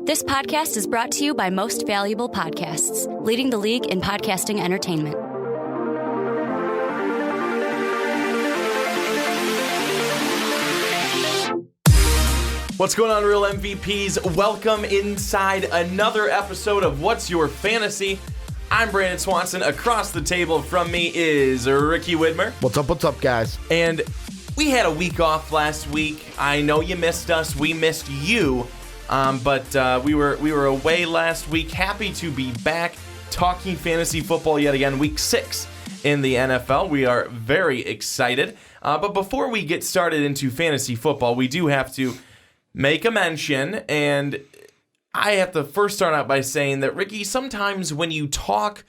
This podcast is brought to you by Most Valuable Podcasts, leading the league in podcasting entertainment. What's going on, real MVPs? Welcome inside another episode of What's Your Fantasy? I'm Brandon Swanson. Across the table from me is Ricky Widmer. What's up, guys? And we had a week off last week. I know you missed us. We missed you. But we were away last week. Happy to be back talking fantasy football yet again. Week 6 in the NFL. We are very excited. But before we get started into fantasy football, we do have to make a mention, and I have to first start out by saying that, Ricky, sometimes when you talk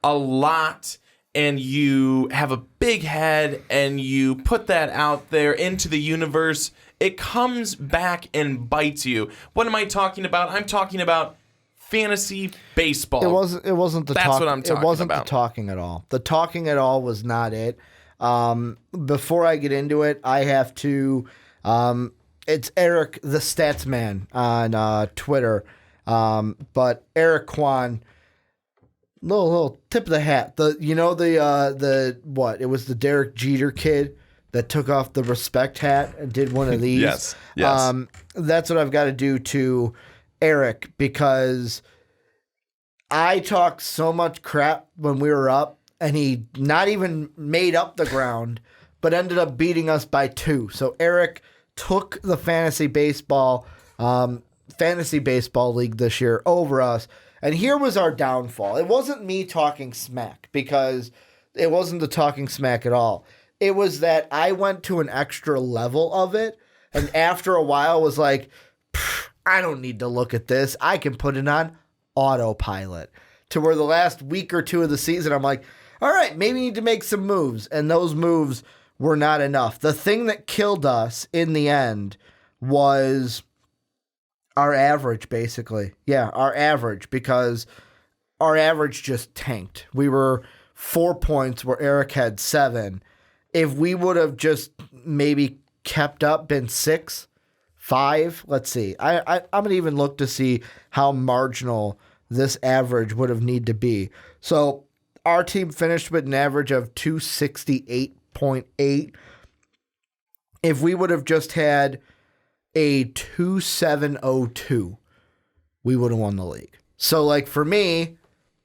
a lot and you have a big head and you put that out there into the universe, it comes back and bites you. What am I talking about? I'm talking about fantasy baseball. It wasn't the That's talk. what I'm talking about. It wasn't the talking at all. The talking at all was not it. Before I get into it, I have to... It's Eric, the Stats Man, on Twitter. But Eric Kwan, little tip of the hat. It was the Derek Jeter kid that took off the respect hat and did one of these. Yes. That's what I've got to do to Eric, because I talked so much crap when we were up, and he not even made up the ground, but ended up beating us by 2. So Eric took the fantasy baseball league this year over us. And here was our downfall. It wasn't me talking smack, because it wasn't the talking smack at all. It was that I went to an extra level of it, and after a while was like, I don't need to look at this. I can put it on autopilot. To where the last week or 2 of the season, I'm like, all right, maybe you need to make some moves. And those moves were not enough. The thing that killed us in the end was our average, basically. Yeah, our average, because our average just tanked. We were 4 points where Eric had 7. If we would have just maybe kept up, been 6, 5, let's see. I'm going to even look to see how marginal this average would have need to be. So our team finished with an average of 268.8. If we would have just had a 2702, we would have won the league. So, like, for me,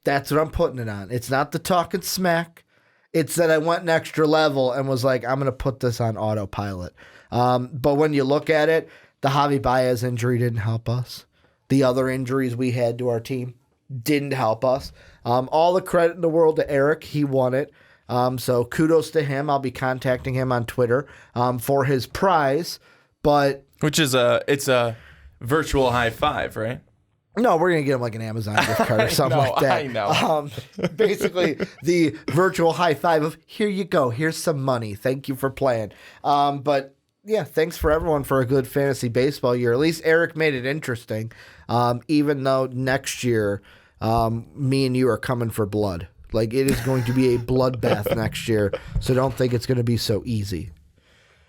that's what I'm putting it on. It's not the talking smack. It's that I went an extra level and was like, I'm going to put this on autopilot. But when you look at it, the Javi Baez injury didn't help us. The other injuries we had to our team didn't help us. All the credit in the world to Eric. He won it. So kudos to him. I'll be contacting him on Twitter for his prize. But it's a virtual high five, right? No, we're going to get him like an Amazon gift card or something like that. I know. Basically, the virtual high five of, here you go. Here's some money. Thank you for playing. But, yeah, thanks for everyone for a good fantasy baseball year. At least Eric made it interesting, even though next year me and you are coming for blood. Like, it is going to be a bloodbath next year, so don't think it's going to be so easy.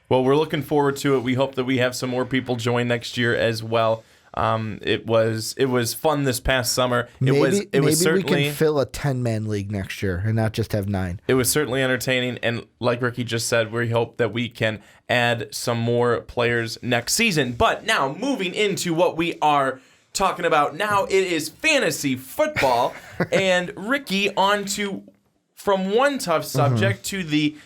Well, we're looking forward to it. We hope that we have some more people join next year as well. It was fun this past summer. Maybe certainly, we can fill a 10-man league next year and not just have 9. It was certainly entertaining, and like Ricky just said, we hope that we can add some more players next season. But now, moving into what we are talking about now, it is fantasy football. And Ricky, on to from one tough subject to the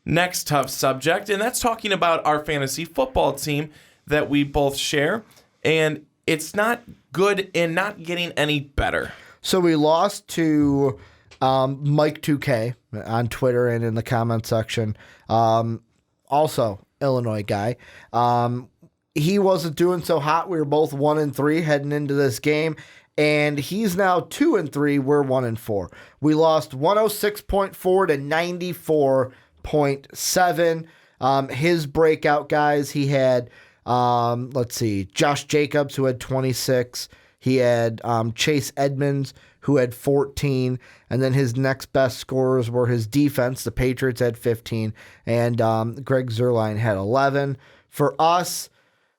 next tough subject, and that's talking about our fantasy football team that we both share, and it's not good and not getting any better. So we lost to Mike 2K on Twitter and in the comment section. Also, Illinois guy. He wasn't doing so hot. We were both 1-3 heading into this game, and he's now 2-3. We're 1-4. We lost 106.4 to 94.7. His breakout guys, he had, Josh Jacobs, who had 26. He had Chase Edmonds, who had 14. And then his next best scorers were his defense. The Patriots had 15. And Greg Zuerlein had 11. For us,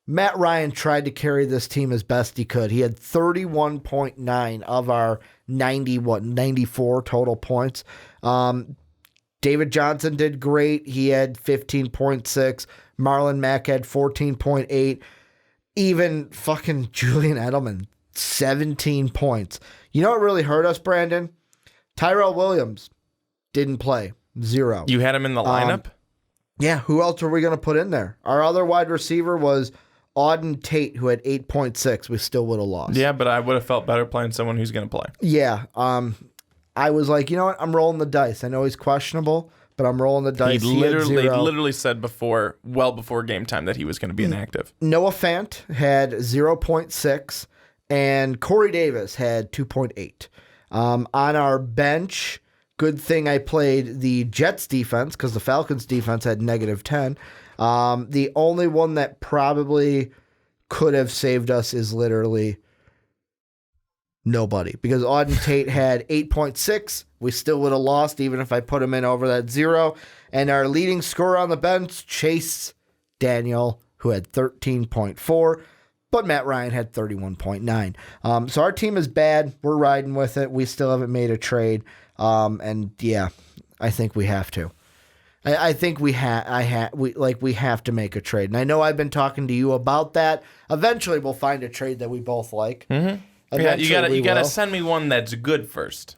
Matt Ryan tried to carry this team as best he could. He had 31.9 of our 94 total points. David Johnson did great. He had 15.6. Marlon Mack had 14.8. Even fucking Julian Edelman, 17 points. You know what really hurt us, Brandon? Tyrell Williams didn't play. 0. You had him in the lineup? Yeah, who else were we going to put in there? Our other wide receiver was Auden Tate, who had 8.6. We still would have lost. Yeah, but I would have felt better playing someone who's going to play. Yeah. I was like, you know what? I'm rolling the dice. I know he's questionable, but I'm rolling the dice. They literally said well before game time that he was going to be inactive. Noah Fant had 0.6, and Corey Davis had 2.8. On our bench, good thing I played the Jets defense because the Falcons defense had -10. The only one that probably could have saved us is literally nobody, because Auden Tate had 8.6. We still would have lost even if I put him in over that 0. And our leading scorer on the bench, Chase Daniel, who had 13.4, but Matt Ryan had 31.9. So our team is bad. We're riding with it. We still haven't made a trade. And yeah, I think we have to. I think we have to make a trade. And I know I've been talking to you about that. Eventually we'll find a trade that we both like. Mm-hmm. Yeah, you gotta send me one that's good first.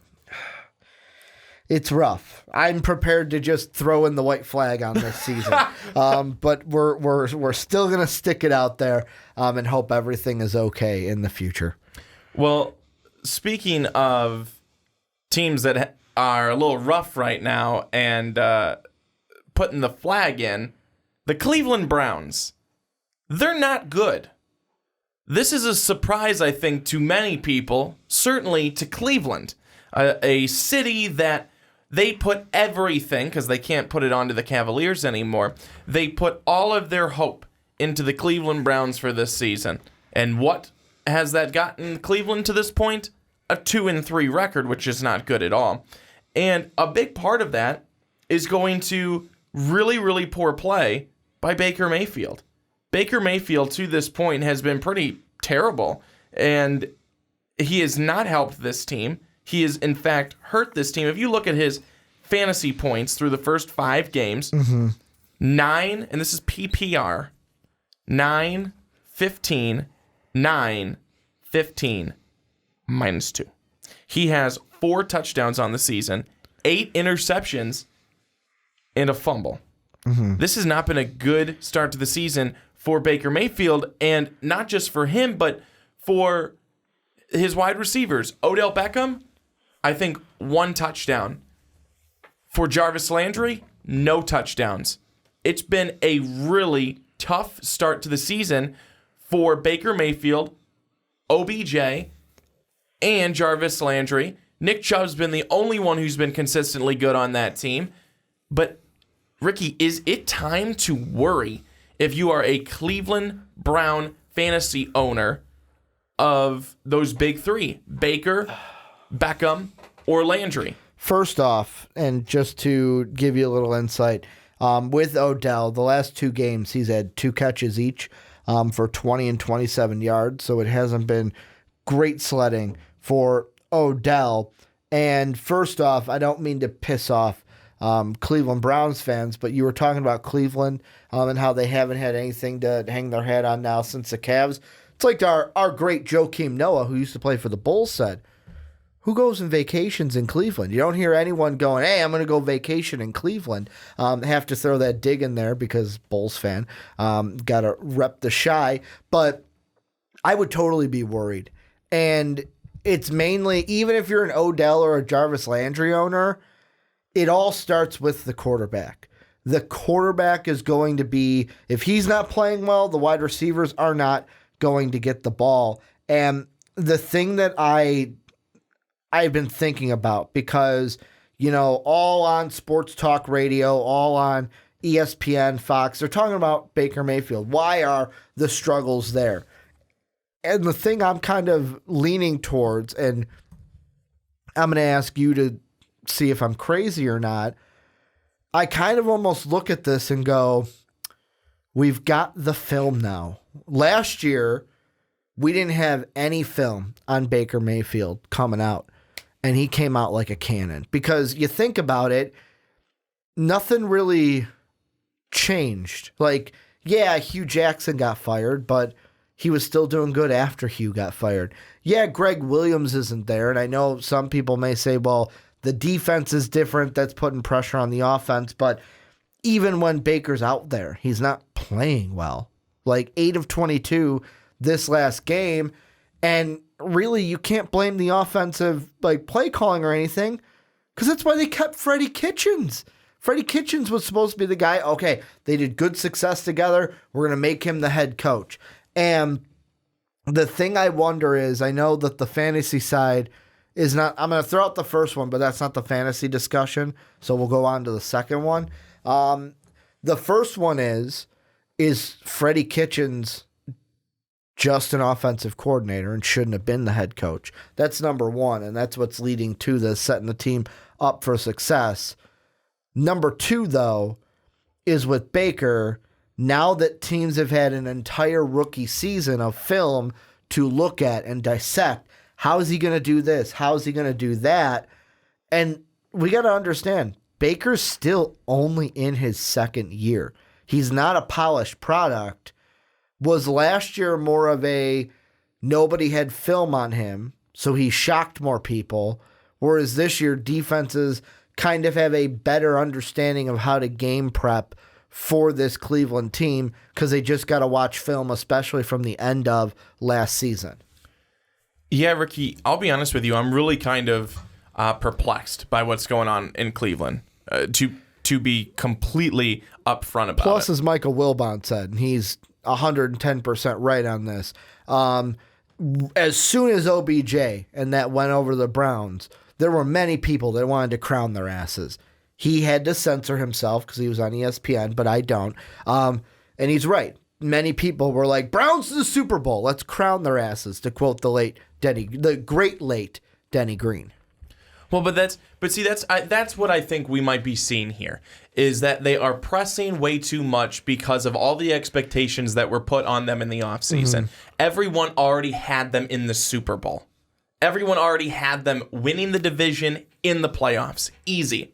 It's rough. I'm prepared to just throw in the white flag on this season, but we're still gonna stick it out there and hope everything is okay in the future. Well, speaking of teams that are a little rough right now and putting the flag in, the Cleveland Browns, they're not good. This is a surprise, I think, to many people, certainly to Cleveland, a city that they put everything, because they can't put it onto the Cavaliers anymore, they put all of their hope into the Cleveland Browns for this season. And what has that gotten Cleveland to this point? A 2-3 record, which is not good at all. And a big part of that is going to really, really poor play by Baker Mayfield. Baker Mayfield, to this point, has been pretty terrible, and he has not helped this team. He has, in fact, hurt this team. If you look at his fantasy points through the first 5 games, 9, and this is PPR, 9, 15, 9, 15, -2. He has 4 touchdowns on the season, 8 interceptions, and a fumble. This has not been a good start to the season for Baker Mayfield, and not just for him, but for his wide receivers. Odell Beckham, I think 1 touchdown. For Jarvis Landry, no touchdowns. It's been a really tough start to the season for Baker Mayfield, OBJ, and Jarvis Landry. Nick Chubb's been the only one who's been consistently good on that team. But, Ricky, is it time to worry if you are a Cleveland Brown fantasy owner of those big 3, Baker, Beckham, or Landry? First off, and just to give you a little insight, with Odell, the last 2 games, he's had 2 catches each for 20 and 27 yards, so it hasn't been great sledding for Odell. And first off, I don't mean to piss off Cleveland Browns fans, but you were talking about Cleveland and how they haven't had anything to hang their hat on now since the Cavs. It's like our great Joakim Noah, who used to play for the Bulls, said, who goes on vacations in Cleveland? You don't hear anyone going, hey, I'm going to go vacation in Cleveland. Have to throw that dig in there because Bulls fan, got to rep the shy. But I would totally be worried. And it's mainly, even if you're an Odell or a Jarvis Landry owner, it all starts with the quarterback. The quarterback is going to be, if he's not playing well, the wide receivers are not going to get the ball. And the thing that I've been thinking about, because, you know, all on sports talk radio, all on ESPN, Fox, they're talking about Baker Mayfield. Why are the struggles there? And the thing I'm kind of leaning towards, and I'm going to ask you to see if I'm crazy or not, I kind of almost look at this and go, we've got the film now. Last year, we didn't have any film on Baker Mayfield coming out, and he came out like a cannon. Because you think about it, nothing really changed. Like, yeah, Hugh Jackson got fired, but he was still doing good after Hugh got fired. Yeah, Greg Williams isn't there, and I know some people may say, well, the defense is different. That's putting pressure on the offense, but even when Baker's out there, he's not playing well. Like 8 of 22 this last game, and really you can't blame the offensive play calling or anything, because that's why they kept Freddie Kitchens. Freddie Kitchens was supposed to be the guy. Okay, they did good success together. We're going to make him the head coach. And the thing I wonder is, I know that the fantasy side is not, I'm going to throw out the first one, but that's not the fantasy discussion. So we'll go on to the second one. The first one is Freddie Kitchens just an offensive coordinator and shouldn't have been the head coach? That's number one, and that's what's leading to this, setting the team up for success. Number two, though, is with Baker, now that teams have had an entire rookie season of film to look at and dissect, how is he going to do this? How is he going to do that? And we got to understand, Baker's still only in his second year. He's not a polished product. Was last year more of a nobody had film on him, so he shocked more people, whereas this year defenses kind of have a better understanding of how to game prep for this Cleveland team because they just got to watch film, especially from the end of last season. Yeah, Ricky, I'll be honest with you. I'm really kind of perplexed by what's going on in Cleveland, to be completely upfront about Plus, it. as Michael Wilbon said, and he's 110% right on this, as soon as OBJ and that went over the Browns, there were many people that wanted to crown their asses. He had to censor himself because he was on ESPN, but I don't. And he's right. Many people were like, Browns to the Super Bowl. Let's crown their asses, to quote the great late Denny Green. Well, that's what I think we might be seeing here, is that they are pressing way too much because of all the expectations that were put on them in the offseason. Mm-hmm. Everyone already had them in the Super Bowl. Everyone already had them winning the division in the playoffs. Easy.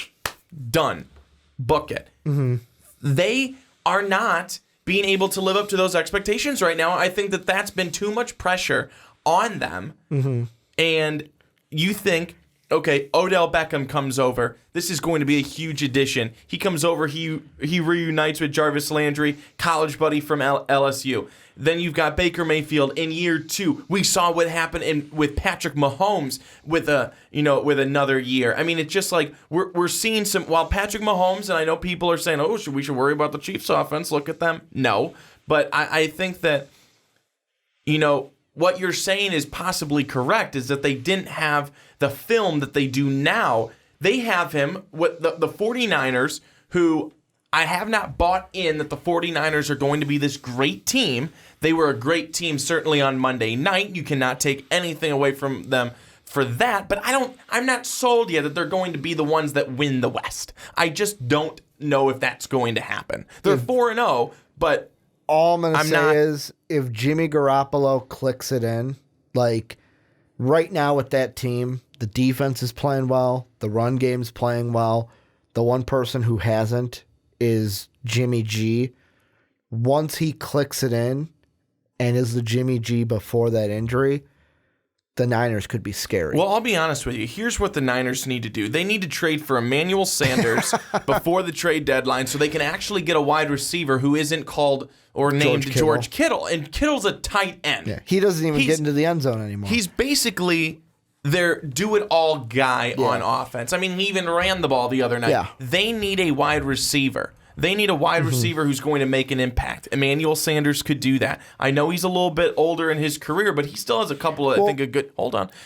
Done. Book it. Mm-hmm. They are not being able to live up to those expectations right now. I think that that's been too much pressure on them. Mm-hmm. And you think, okay, Odell Beckham comes over. This is going to be a huge addition. He comes over. He reunites with Jarvis Landry, college buddy from LSU. Then you've got Baker Mayfield in year 2. We saw what happened with Patrick Mahomes with another year. I mean, it's just like we're seeing some. While Patrick Mahomes, and I know people are saying, oh, we should worry about the Chiefs offense. Look at them. No, but I think that what you're saying is possibly correct. Is that they didn't have the film that they do now. They have him with the 49ers, who I have not bought in that the 49ers are going to be this great team. They were a great team certainly on Monday night. You cannot take anything away from them for that, but I'm not sold yet that they're going to be the ones that win the West. I just don't know if that's going to happen. They're 4-0, but all I'm going to say is if Jimmy Garoppolo clicks it in, like right now with that team, the defense is playing well, the run game's playing well. The one person who hasn't is Jimmy G. Once he clicks it in and is the Jimmy G before that injury, the Niners could be scary. Well, I'll be honest with you. Here's what the Niners need to do. They need to trade for Emmanuel Sanders before the trade deadline so they can actually get a wide receiver who isn't called or named George Kittle. And Kittle's a tight end. Yeah, he doesn't even get into the end zone anymore. He's basically their do-it-all guy on offense. I mean, he even ran the ball the other night. Yeah. They need a wide receiver. They need a wide receiver who's going to make an impact. Emmanuel Sanders could do that. I know he's a little bit older in his career, but he still has a couple of,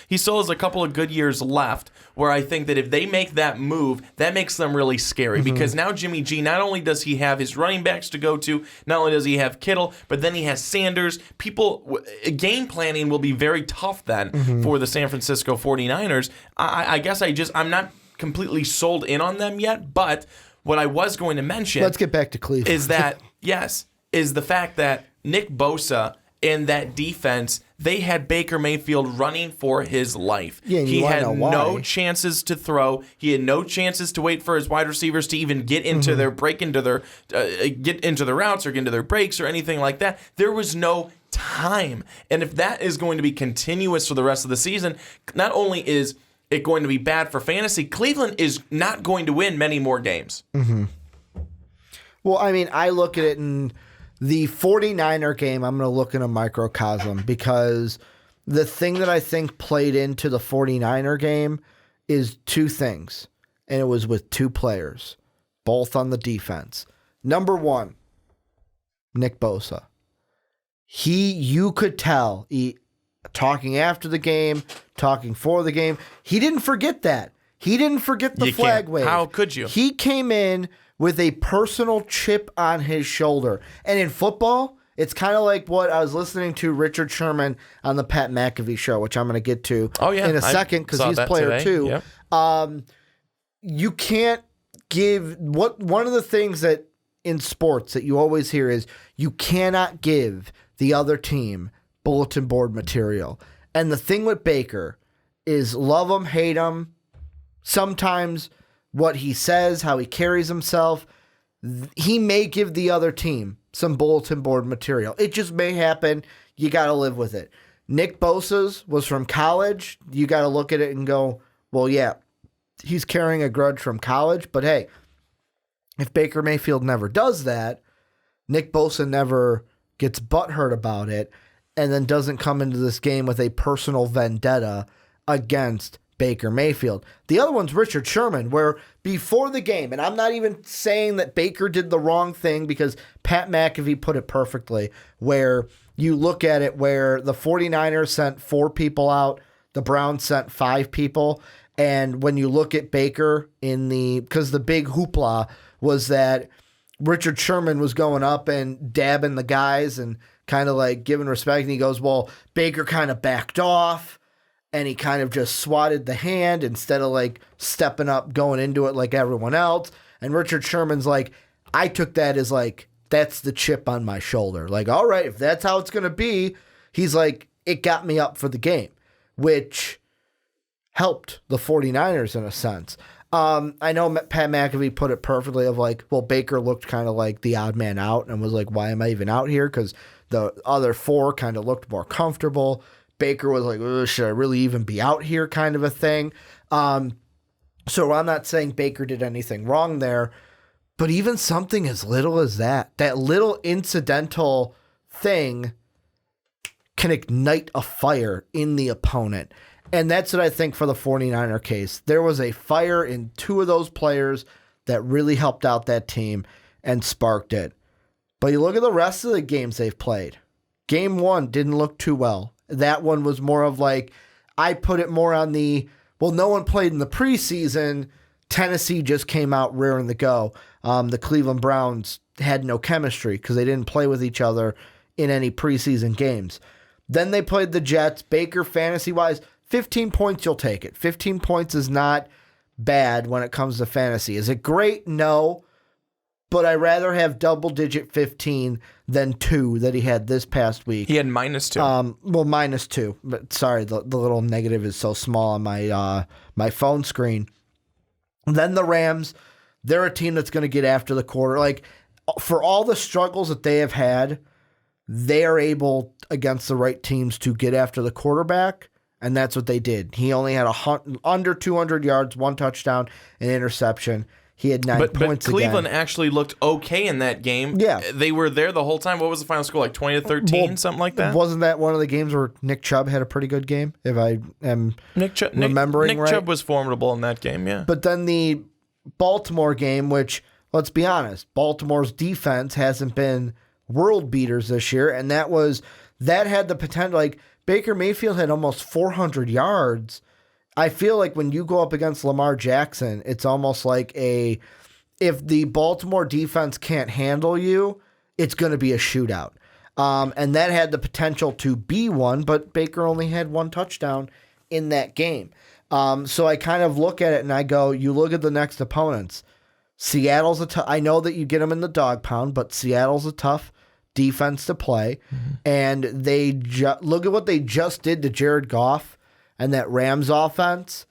he still has a couple of good years left where I think that if they make that move, that makes them really scary because now Jimmy G, not only does he have his running backs to go to, not only does he have Kittle, but then he has Sanders. Game planning will be very tough then for the San Francisco 49ers. I guess I'm not completely sold in on them yet, but what I was going to mention, let's get back to Cleveland, is that, yes, is the fact that Nick Bosa and that defense, they had Baker Mayfield running for his life. Yeah, and he you had wanna know no why. chances to throw. He had no chances to wait for his wide receivers to even get into their get into their routes or get into their breaks or anything like that. There was no time. And if that is going to be continuous for the rest of the season, not only is it going to be bad for fantasy, Cleveland is not going to win many more games. Well, I mean, I look at it in the 49er game, I'm going to look in a microcosm because the thing that I think played into the 49er game is two things, and it was with two players, both on the defense. Number one, Nick Bosa. You could tell, talking after the game, talking for the game, he didn't forget that. He didn't forget the flag wave. How could you? He came in with a personal chip on his shoulder. And in football, it's kind of like what I was listening to Richard Sherman on the Pat McAfee show, which I'm going to get to in a second because he's player too. Yep. You can't give one of the things that in sports that you always hear is you cannot give the other team bulletin board material. And the thing with Baker is love him, hate him, sometimes what he says, how he carries himself, he may give the other team some bulletin board material. It just may happen. You got to live with it. Nick Bosa's was from college. You got to look at it and go, well, yeah, he's carrying a grudge from college. But hey, if Baker Mayfield never does that, Nick Bosa never gets butthurt about it and then doesn't come into this game with a personal vendetta against Baker Mayfield. The other one's Richard Sherman, where before the game, and I'm not even saying that Baker did the wrong thing because Pat McAfee put it perfectly, where you look at it where the 49ers sent 4 people out, the Browns sent 5 people, and when you look at Baker because the big hoopla was that Richard Sherman was going up and dabbing the guys and kind of like giving respect, and he goes, well, Baker kind of backed off, and he kind of just swatted the hand instead of like stepping up, going into it like everyone else. And Richard Sherman's like, I took that as like, that's the chip on my shoulder. Like, all right, if that's how it's going to be, he's like, it got me up for the game, which helped the 49ers in a sense. I know Pat McAfee put it perfectly of like, well, Baker looked kind of like the odd man out and was like, why am I even out here? Because the other 4 kind of looked more comfortable. Baker was like, should I really even be out here kind of a thing. So I'm not saying Baker did anything wrong there, but even something as little as that little incidental thing can ignite a fire in the opponent. And that's what I think for the 49er case. There was a fire in 2 of those players that really helped out that team and sparked it. But you look at the rest of the games they've played. Game 1 didn't look too well. That one was more of like, I put it more on no one played in the preseason. Tennessee just came out rearing the go. The Cleveland Browns had no chemistry because they didn't play with each other in any preseason games. Then they played the Jets. Baker, fantasy-wise, 15 points, you'll take it. 15 points is not bad when it comes to fantasy. Is it great? No. But I'd rather have double-digit 15 than 2 that he had this past week. He had -2. -2. But sorry, the little negative is so small on my phone screen. Then the Rams, they're a team that's going to get after the quarter. Like, for all the struggles that they have had, they are able, against the right teams, to get after the quarterback, and that's what they did. He only had under 200 yards, 1 touchdown, an interception. He had 9 points. But Cleveland again. actually looked okay in that game. Yeah. They were there the whole time. What was the final score? Like 20-13, something like that? Wasn't that one of the games where Nick Chubb had a pretty good game, if I am remembering right? Nick Chubb was formidable in that game, yeah. But then the Baltimore game, which, let's be honest, Baltimore's defense hasn't been world beaters this year, and that had the potential. Like, Baker Mayfield had almost 400 yards. I feel like when you go up against Lamar Jackson, it's almost like if the Baltimore defense can't handle you, it's going to be a shootout. And that had the potential to be one, but Baker only had 1 touchdown in that game. So I kind of look at it and I go, you look at the next opponents. Seattle's I know that you get them in the dog pound, but Seattle's a tough defense to play, and they look at what they just did to Jared Goff and that Rams offense.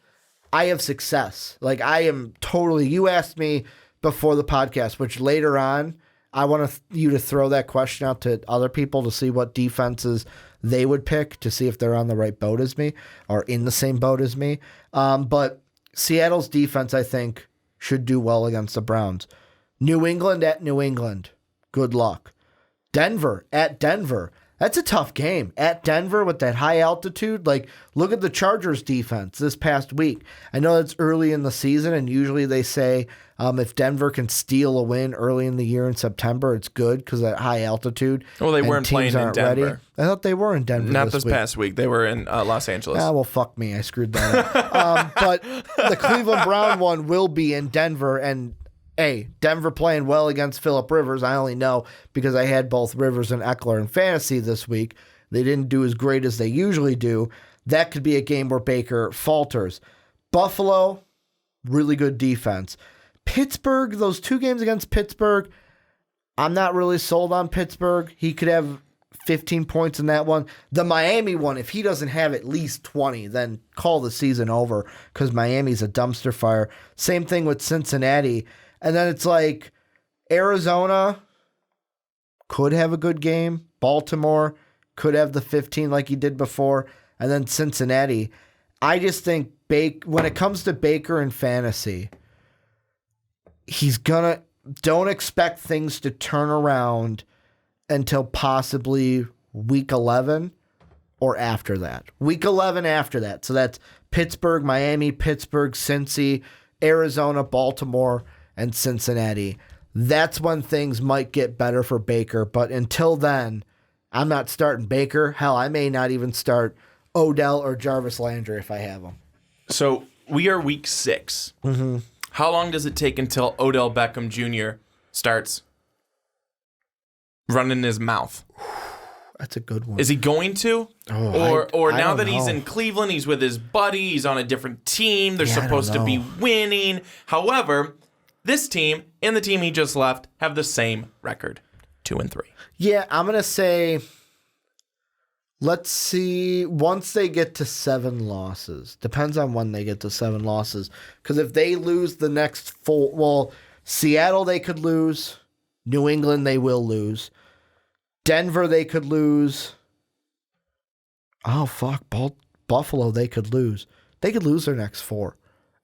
I have success. Like, I am totally. You asked me before the podcast, which later on I want you to throw that question out to other people to see what defenses they would pick to see if they're on the right boat as me or in the same boat as me. But Seattle's defense, I think, should do well against the Browns. New England at New England. Good luck. Denver at Denver. That's a tough game. At Denver with that high altitude. Like, look at the Chargers defense this past week. I know it's early in the season, and usually they say if Denver can steal a win early in the year in September, it's good because of that high altitude. Well, they weren't playing in Denver. Ready. I thought they were in Denver. Not this past week. They were in Los Angeles. Ah, well, fuck me. I screwed that up. But the Cleveland Brown one will be in Denver, and hey, Denver playing well against Phillip Rivers. I only know because I had both Rivers and Eckler in fantasy this week. They didn't do as great as they usually do. That could be a game where Baker falters. Buffalo, really good defense. Pittsburgh, those 2 games against Pittsburgh, I'm not really sold on Pittsburgh. He could have 15 points in that one. The Miami one, if he doesn't have at least 20, then call the season over because Miami's a dumpster fire. Same thing with Cincinnati. And then it's like Arizona could have a good game. Baltimore could have the 15 like he did before. And then Cincinnati. I just think when it comes to Baker in fantasy, don't expect things to turn around until possibly week 11 or after that. Week 11 after that. So that's Pittsburgh, Miami, Pittsburgh, Cincy, Arizona, Baltimore, and Cincinnati. That's when things might get better for Baker. But until then, I'm not starting Baker. Hell, I may not even start Odell or Jarvis Landry if I have them. So we are week 6. Mm-hmm. How long does it take until Odell Beckham Jr. starts running his mouth? That's a good one. Is he going to? Or now that he's in Cleveland, he's with his buddy, he's on a different team, they're supposed to be winning. However, this team and the team he just left have the same record, 2-3. Yeah, I'm going to say, let's see, once they get to 7 losses, depends on when they get to 7 losses, because if they lose the next 4, well, Seattle they could lose, New England they will lose, Denver they could lose, oh fuck, Buffalo they could lose. They could lose their next 4.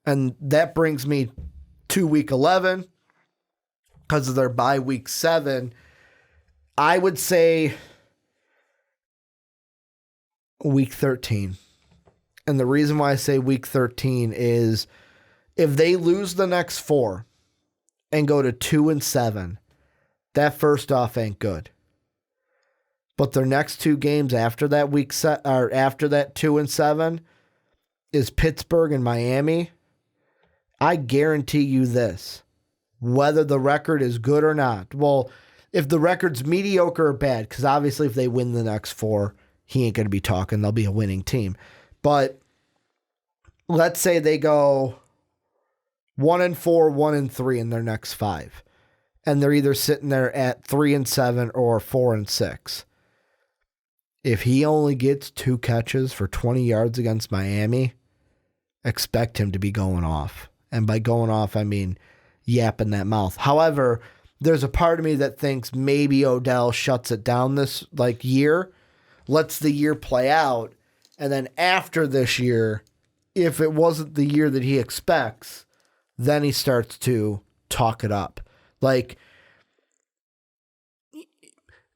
And that brings me to week 11, because of their bye week 7, I would say week 13. And the reason why I say week 13 is if they lose the next 4 and go to 2-7, that first off ain't good. But their next 2 games after that after that 2-7 is Pittsburgh and Miami. I guarantee you this, whether the record is good or not. Well, if the record's mediocre or bad, because obviously if they win the next 4, he ain't going to be talking. They'll be a winning team. But let's say they go 1-4, 1-3 in their next 5. And they're either sitting there at 3-7 or 4-6. If he only gets 2 catches for 20 yards against Miami, expect him to be going off. And by going off, I mean yapping that mouth. However, there's a part of me that thinks maybe Odell shuts it down this year, lets the year play out, and then after this year, if it wasn't the year that he expects, then he starts to talk it up. Like,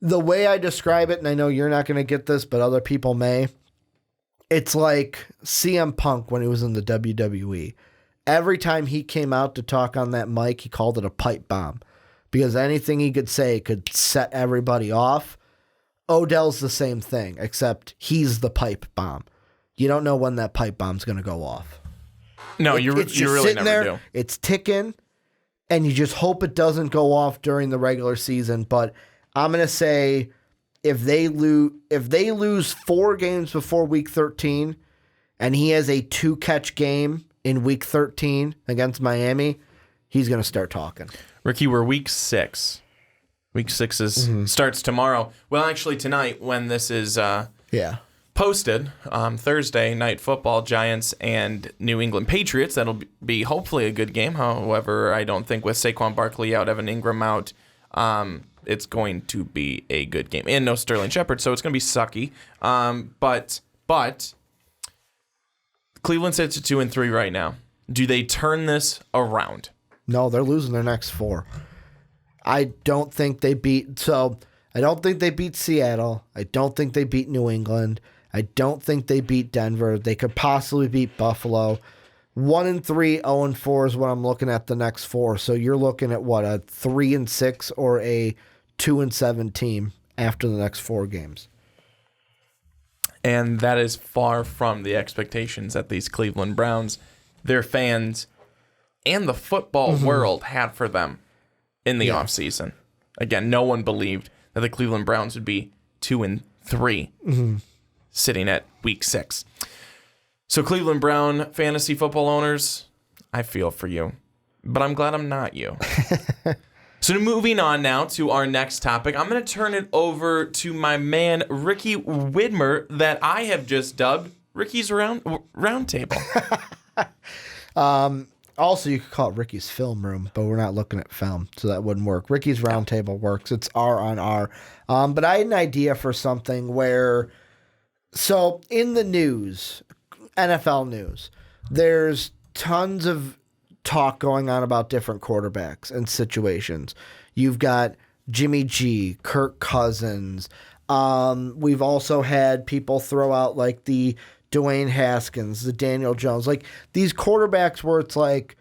the way I describe it, and I know you're not going to get this, but other people may, it's like CM Punk when he was in the WWE. Every time he came out to talk on that mic, he called it a pipe bomb because anything he could say could set everybody off. Odell's the same thing, except he's the pipe bomb. You don't know when that pipe bomb's going to go off. No, you really never do. It's ticking, and you just hope it doesn't go off during the regular season. But I'm going to say if they lose 4 games before week 13, and he has a 2-catch game in week 13 against Miami, he's going to start talking. Ricky, we're week 6. Week 6 starts tomorrow. Well, actually tonight when this is posted, Thursday night football, Giants and New England Patriots. That'll be hopefully a good game. However, I don't think with Saquon Barkley out, Evan Ingram out, it's going to be a good game. And no Sterling Shepard, so it's going to be sucky. But Cleveland sits at 2-3 right now. Do they turn this around? No, they're losing their next 4. I don't think they beat Seattle. I don't think they beat New England. I don't think they beat Denver. They could possibly beat Buffalo. 1-3, 0-4 is what I'm looking at the next 4. So you're looking at what, a 3-6 or a 2-7 team after the next 4 games. And that is far from the expectations that these Cleveland Browns, their fans, and the football world had for them in the offseason. Again, no one believed that the Cleveland Browns would be 2-3 sitting at week 6. So Cleveland Brown fantasy football owners, I feel for you, but I'm glad I'm not you. So moving on now to our next topic, I'm going to turn it over to my man Ricky Widmer that I have just dubbed Ricky's Roundtable. Also, you could call it Ricky's Film Room, but we're not looking at film, so that wouldn't work. Ricky's Roundtable works. It's R on R. But I had an idea for something where, so in the news, NFL news, there's tons of talk going on about different quarterbacks and situations. You've got Jimmy G, Kirk Cousins. We've also had people throw out like the Dwayne Haskins, the Daniel Jones, like these quarterbacks where it's like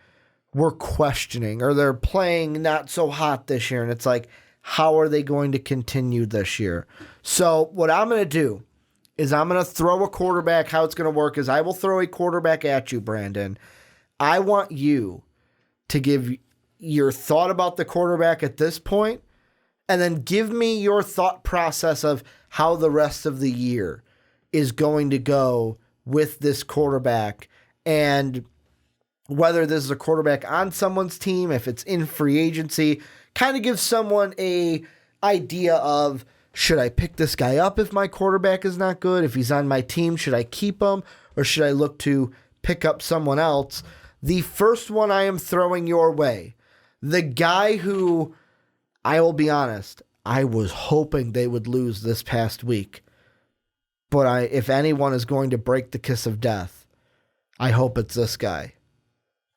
we're questioning or they're playing not so hot this year. And it's like, how are they going to continue this year? So what I'm going to do is I'm going to throw a quarterback. How it's going to work is I will throw a quarterback at you, Brandon. I want you to give your thought about the quarterback at this point, and then give me your thought process of how the rest of the year is going to go with this quarterback, and whether this is a quarterback on someone's team, if it's in free agency, kind of give someone a idea of, should I pick this guy up if my quarterback is not good? If he's on my team, should I keep him, or should I look to pick up someone else? The first one I am throwing your way, the guy who, I will be honest, I was hoping they would lose this past week. But if anyone is going to break the kiss of death, I hope it's this guy.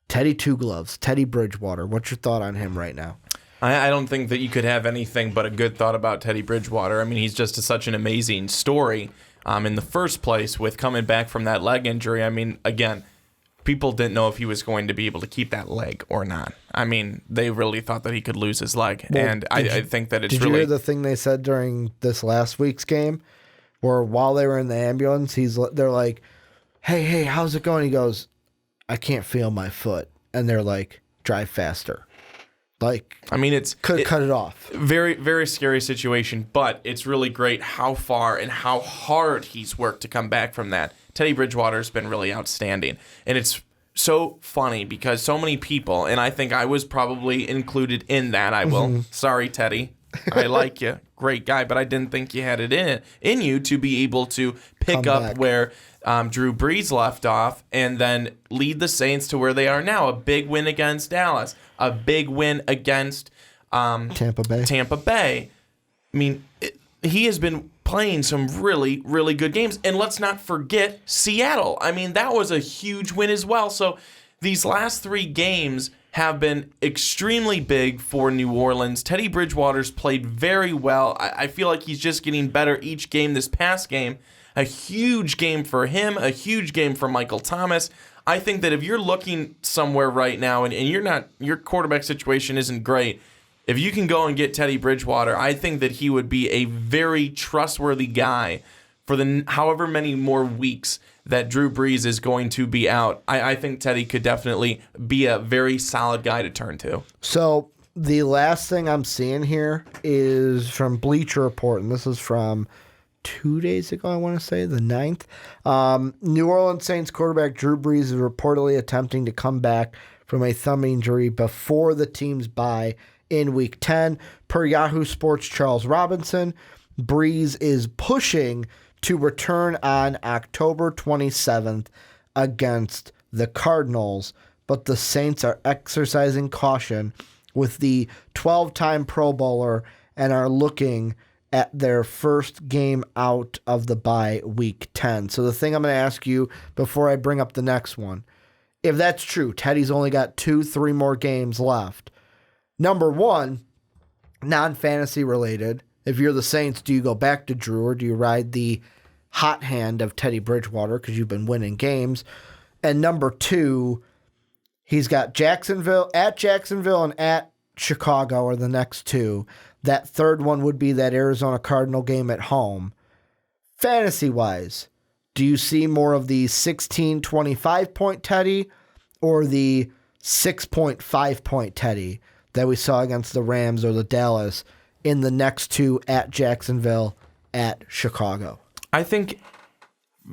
Teddy Two Gloves, Teddy Bridgewater. What's your thought on him right now? I don't think that you could have anything but a good thought about Teddy Bridgewater. I mean, he's just such an amazing story in the first place with coming back from that leg injury. I mean, again, people didn't know if he was going to be able to keep that leg or not. I mean, they really thought that he could lose his leg. Well, and I think that it's really... Did you hear the thing they said during this last week's game? Where while they were in the ambulance, they're like, hey, how's it going? He goes, I can't feel my foot. And they're like, drive faster. Like, I mean, it's cut it off. Very, very scary situation, but it's really great how far and how hard he's worked to come back from that. Teddy Bridgewater's been really outstanding. And it's so funny because so many people, and I think I was probably included in that, I will. Sorry, Teddy. I like you. Great guy, but I didn't think you had it in you to be able to pick up where Drew Brees left off and then lead the Saints to where they are now. A big win against Dallas. A big win against Tampa Bay. I mean, he has been playing some really, really good games. And let's not forget Seattle. I mean, that was a huge win as well. So these last 3 games have been extremely big for New Orleans. Teddy Bridgewater's played very well. I feel like he's just getting better each game. This past game, a huge game for him, a huge game for Michael Thomas. I think that if you're looking somewhere right now and your quarterback situation isn't great, if you can go and get Teddy Bridgewater, I think that he would be a very trustworthy guy for the however many more weeks that Drew Brees is going to be out. I think Teddy could definitely be a very solid guy to turn to. So the last thing I'm seeing here is from Bleacher Report, and this is from 2 days ago, I want to say, the 9th. New Orleans Saints quarterback Drew Brees is reportedly attempting to come back from a thumb injury before the team's bye in Week 10. Per Yahoo Sports' Charles Robinson, Breeze is pushing to return on October 27th against the Cardinals, but the Saints are exercising caution with the 12-time Pro Bowler and are looking at their first game out of the bye Week 10. So the thing I'm going to ask you before I bring up the next one, if that's true, Teddy's only got 2-3 more games left. Number one, non-fantasy related. If you're the Saints, do you go back to Drew or do you ride the hot hand of Teddy Bridgewater because you've been winning games? And number two, he's got Jacksonville and at Chicago are the next two. That third one would be that Arizona Cardinal game at home. Fantasy-wise, do you see more of the 16-25-point Teddy or the 6.5-point Teddy that we saw against the Rams or the Dallas in the next two at Jacksonville, at Chicago? I think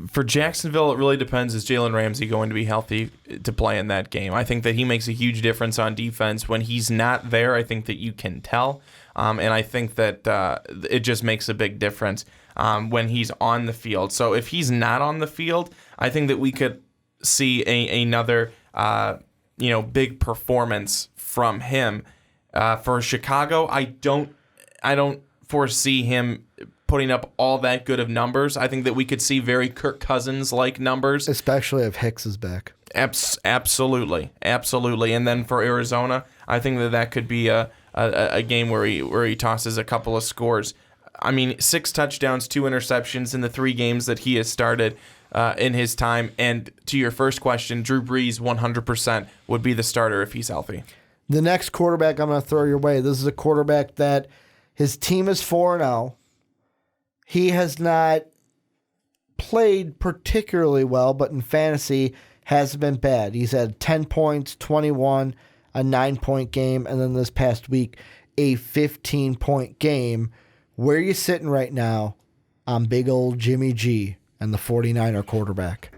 for Jacksonville, it really depends. Is Jalen Ramsey going to be healthy to play in that game? I think that he makes a huge difference on defense. When he's not there, I think that you can tell. And I think that it just makes a big difference when he's on the field. So if he's not on the field, I think that we could see another big performance from him. For Chicago, I don't foresee him putting up all that good of numbers. I think that we could see very Kirk Cousins-like numbers. Especially if Hicks is back. Absolutely. And then for Arizona, I think that could be a game where he tosses a couple of scores. I mean, 6 touchdowns, 2 interceptions in the 3 games that he has started in his time. And to your first question, Drew Brees 100% would be the starter if he's healthy. The next quarterback I'm going to throw your way, this is a quarterback that his team is 4-0. He has not played particularly well, but in fantasy hasn't been bad. He's had 10 points, 21, a 9-point game, and then this past week, a 15-point game. Where are you sitting right now on big old Jimmy G and the 49er quarterback?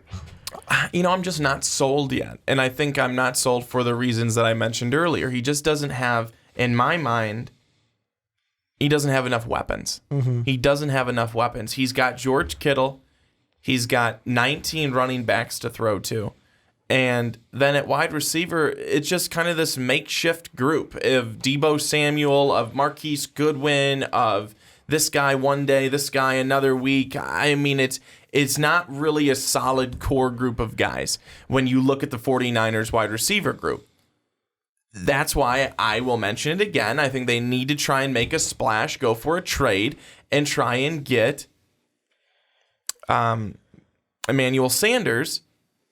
I'm just not sold yet. And I think I'm not sold for the reasons that I mentioned earlier. He just doesn't have, in my mind, he doesn't have enough weapons. Mm-hmm. He doesn't have enough weapons. He's got George Kittle. He's got 19 running backs to throw to. And then at wide receiver, it's just kind of this makeshift group of Deebo Samuel, of Marquise Goodwin, of this guy one day, this guy another week. I mean, it's not really a solid core group of guys when you look at the 49ers wide receiver group. That's why I will mention it again. I think they need to try and make a splash, go for a trade, and try and get Emmanuel Sanders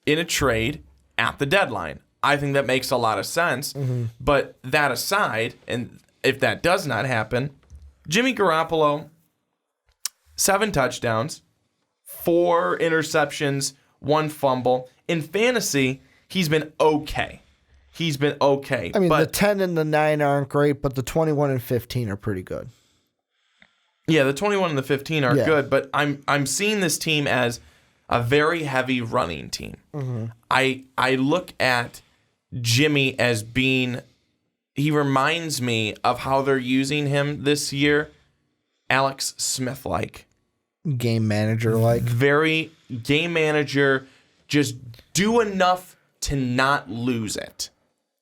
in a trade at the deadline. I think that makes a lot of sense. Mm-hmm. But that aside, and if that does not happen, Jimmy Garoppolo, 7 touchdowns, 4 interceptions, 1 fumble. In fantasy, he's been okay. I mean, the 10 and the 9 aren't great, but the 21 and 15 are pretty good. Yeah, the 21 and the 15 are good, but I'm seeing this team as a very heavy running team. Mm-hmm. I look at Jimmy as being, he reminds me of how they're using him this year, Alex Smith-like. Game manager-like. Very game manager, just do enough to not lose it.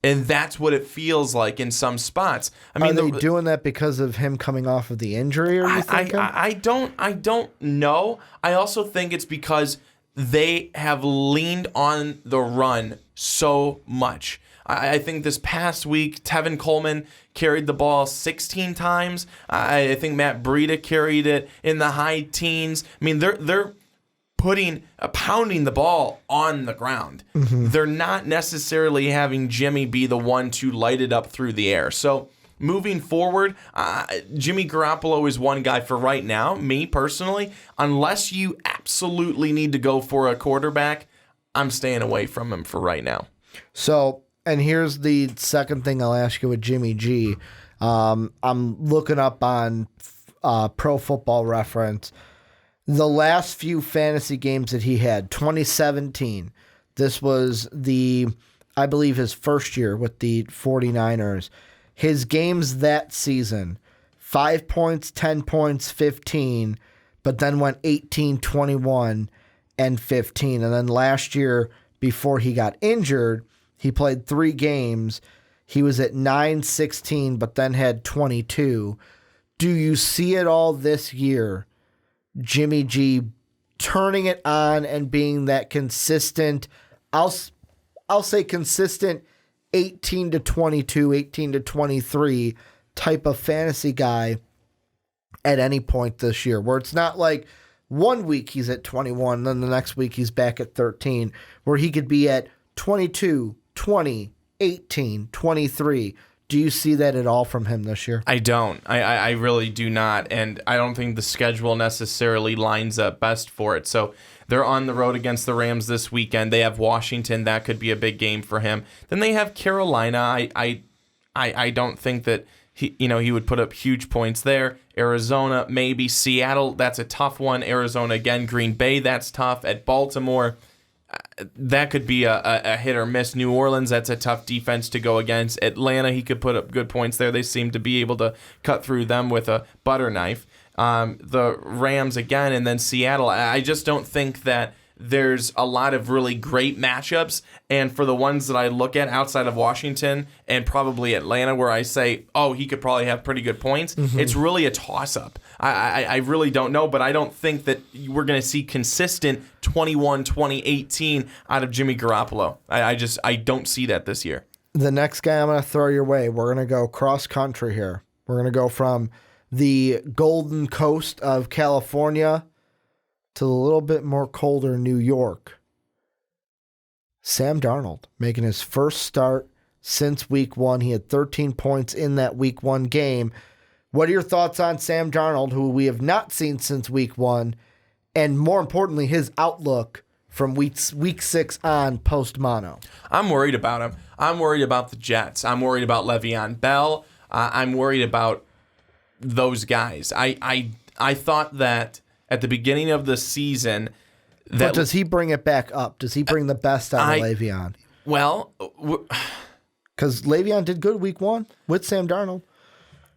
And that's what it feels like in some spots. I mean, are they doing that because of him coming off of the injury? Or you thinking? I don't know. I also think it's because they have leaned on the run so much. I think this past week, Tevin Coleman carried the ball 16 times. I think Matt Breida carried it in the high teens. I mean, they're pounding the ball on the ground. Mm-hmm. They're not necessarily having Jimmy be the one to light it up through the air. So moving forward, Jimmy Garoppolo is one guy for right now. Me personally, unless you absolutely need to go for a quarterback, I'm staying away from him for right now. So, and here's the second thing I'll ask you with Jimmy G. I'm looking up on Pro Football Reference. The last few fantasy games that he had, 2017, this was I believe his first year with the 49ers. his games that season, 5 points, 10 points, 15, but then went 18, 21, and 15. And then last year, before he got injured, he played 3 games. He was at 9, 16, but then had 22. Do you see it all this year, Jimmy G turning it on and being that consistent, I'll say consistent 18 to 22, 18 to 23 type of fantasy guy at any point this year, where it's not like one week he's at 21, then the next week he's back at 13, where he could be at 22, 20, 18, 23. Do you see that at all from him this year? I don't. I really do not. And I don't think the schedule necessarily lines up best for it. So they're on the road against the Rams this weekend. They have Washington. That could be a big game for him. Then they have Carolina. I don't think that he would put up huge points there. Arizona, maybe. Seattle, that's a tough one. Arizona again. Green Bay, that's tough. At Baltimore, that could be a hit or miss. New Orleans, that's a tough defense to go against. Atlanta, he could put up good points there. They seem to be able to cut through them with a butter knife. The Rams again, and then Seattle. I just don't think that there's a lot of really great matchups. And for the ones that I look at outside of Washington and probably Atlanta, where I say, oh, he could probably have pretty good points, it's really a toss-up. I really don't know, but I don't think that we're going to see consistent 21, 20, 18 out of Jimmy Garoppolo. I don't see that this year. The next guy I'm going to throw your way, we're going to go cross-country here. We're going to go from the Golden Coast of California to a little bit more colder New York. Sam Darnold making his first start since week 1. He had 13 points in that week 1 game. What are your thoughts on Sam Darnold, who we have not seen since week 1, and more importantly, his outlook from week 6 on post-mono? I'm worried about him. I'm worried about the Jets. I'm worried about Le'Veon Bell. I'm worried about those guys. I thought that at the beginning of the season, but does he bring it back up? Does he bring the best out of Le'Veon? Well, because Le'Veon did good week 1 with Sam Darnold.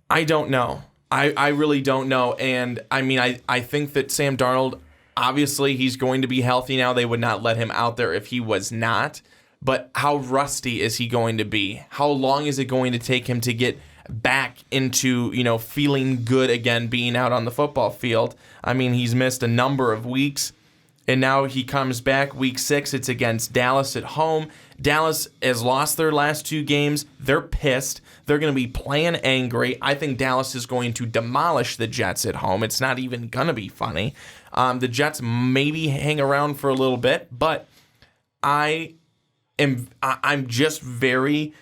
I don't know. I really don't know. And I mean, I think that Sam Darnold, obviously he's going to be healthy now. They would not let him out there if he was not. But how rusty is he going to be? How long is it going to take him to get back into, feeling good again, being out on the football field? I mean, he's missed a number of weeks, and now he comes back week 6. It's against Dallas at home. Dallas has lost their last 2 games. They're pissed. They're going to be playing angry. I think Dallas is going to demolish the Jets at home. It's not even going to be funny. The Jets maybe hang around for a little bit, but I'm just very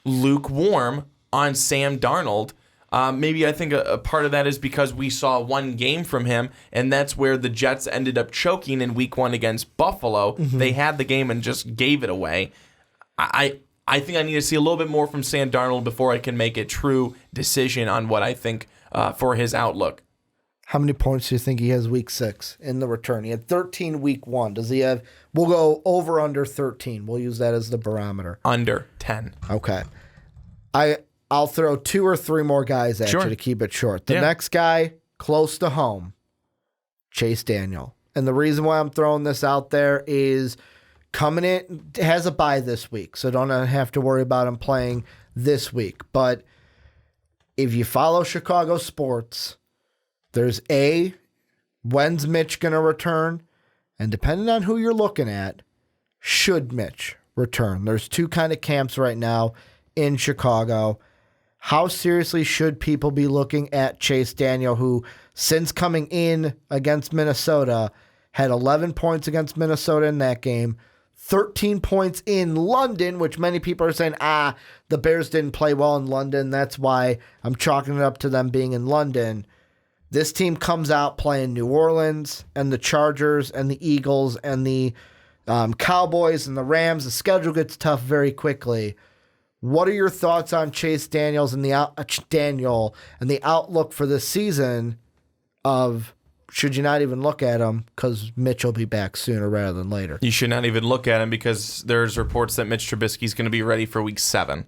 lukewarm on Sam Darnold. Maybe I think a part of that is because we saw 1 game from him, and that's where the Jets ended up choking in week 1 against Buffalo. They had the game and just gave it away. I think I need to see a little bit more from Sam Darnold before I can make a true decision on what I think for his outlook. How many points do you think he has week 6 in the return? He had 13 week 1. Does he have? We'll go over under 13. We'll use that as the barometer. Under 10. Okay. I'll throw 2 or 3 more guys at you to keep it short. The next guy, close to home, Chase Daniel. And the reason why I'm throwing this out there is coming in, has a bye this week, so don't have to worry about him playing this week. But if you follow Chicago sports, there's when's Mitch going to return? And depending on who you're looking at, should Mitch return? There's 2 kind of camps right now in Chicago. How seriously should people be looking at Chase Daniel, who, since coming in against Minnesota, had 11 points against Minnesota in that game, 13 points in London, which many people are saying, the Bears didn't play well in London. That's why I'm chalking it up to them being in London. This team comes out playing New Orleans and the Chargers and the Eagles and the Cowboys and the Rams. The schedule gets tough very quickly. What are your thoughts on Chase Daniels and the outlook for this season of should you not even look at him because Mitch will be back sooner rather than later? You should not even look at him because there's reports that Mitch Trubisky is going to be ready for Week 7.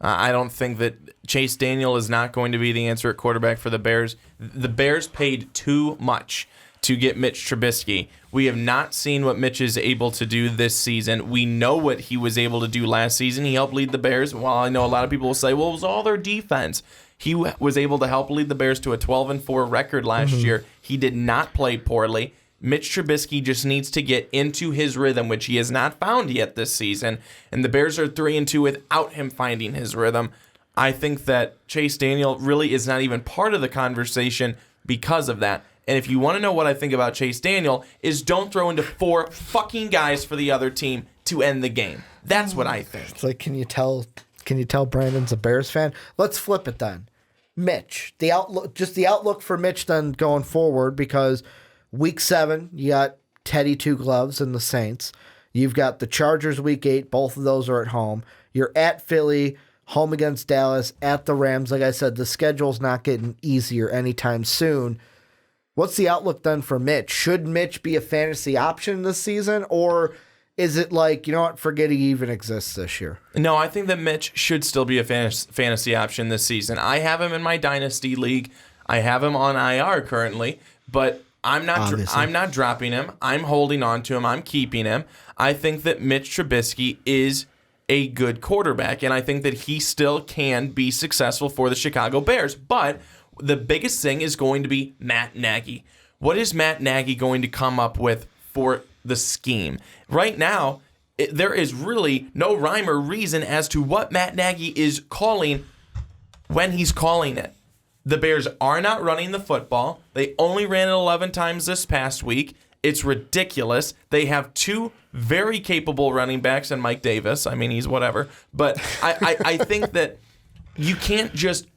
I don't think that Chase Daniel is not going to be the answer at quarterback for the Bears. The Bears paid too much to get Mitch Trubisky. We have not seen what Mitch is able to do this season. We know what he was able to do last season. He helped lead the Bears. While I know a lot of people will say, well, it was all their defense. He was able to help lead the Bears to a 12-4 record last year. He did not play poorly. Mitch Trubisky just needs to get into his rhythm, which he has not found yet this season. And the Bears are 3-2 without him finding his rhythm. I think that Chase Daniel really is not even part of the conversation because of that. And if you want to know what I think about Chase Daniel, is don't throw into 4 fucking guys for the other team to end the game. That's what I think. It's like, can you tell Brandon's a Bears fan? Let's flip it then. Mitch, the outlook for Mitch then going forward, because Week 7, you got Teddy Two Gloves and the Saints. You've got the Chargers Week 8. Both of those are at home. You're at Philly, home against Dallas, at the Rams. Like I said, the schedule's not getting easier anytime soon. What's the outlook then for Mitch? Should Mitch be a fantasy option this season, or is it like, you know what, forget he even exists this year? No, I think that Mitch should still be a fantasy option this season. I have him in my Dynasty League. I have him on IR currently, but I'm not dropping him. I'm holding on to him. I'm keeping him. I think that Mitch Trubisky is a good quarterback, and I think that he still can be successful for the Chicago Bears. But the biggest thing is going to be Matt Nagy. What is Matt Nagy going to come up with for the scheme? Right now, there is really no rhyme or reason as to what Matt Nagy is calling when he's calling it. The Bears are not running the football. They only ran it 11 times this past week. It's ridiculous. They have 2 very capable running backs and Mike Davis. I mean, he's whatever. But I think that you can't just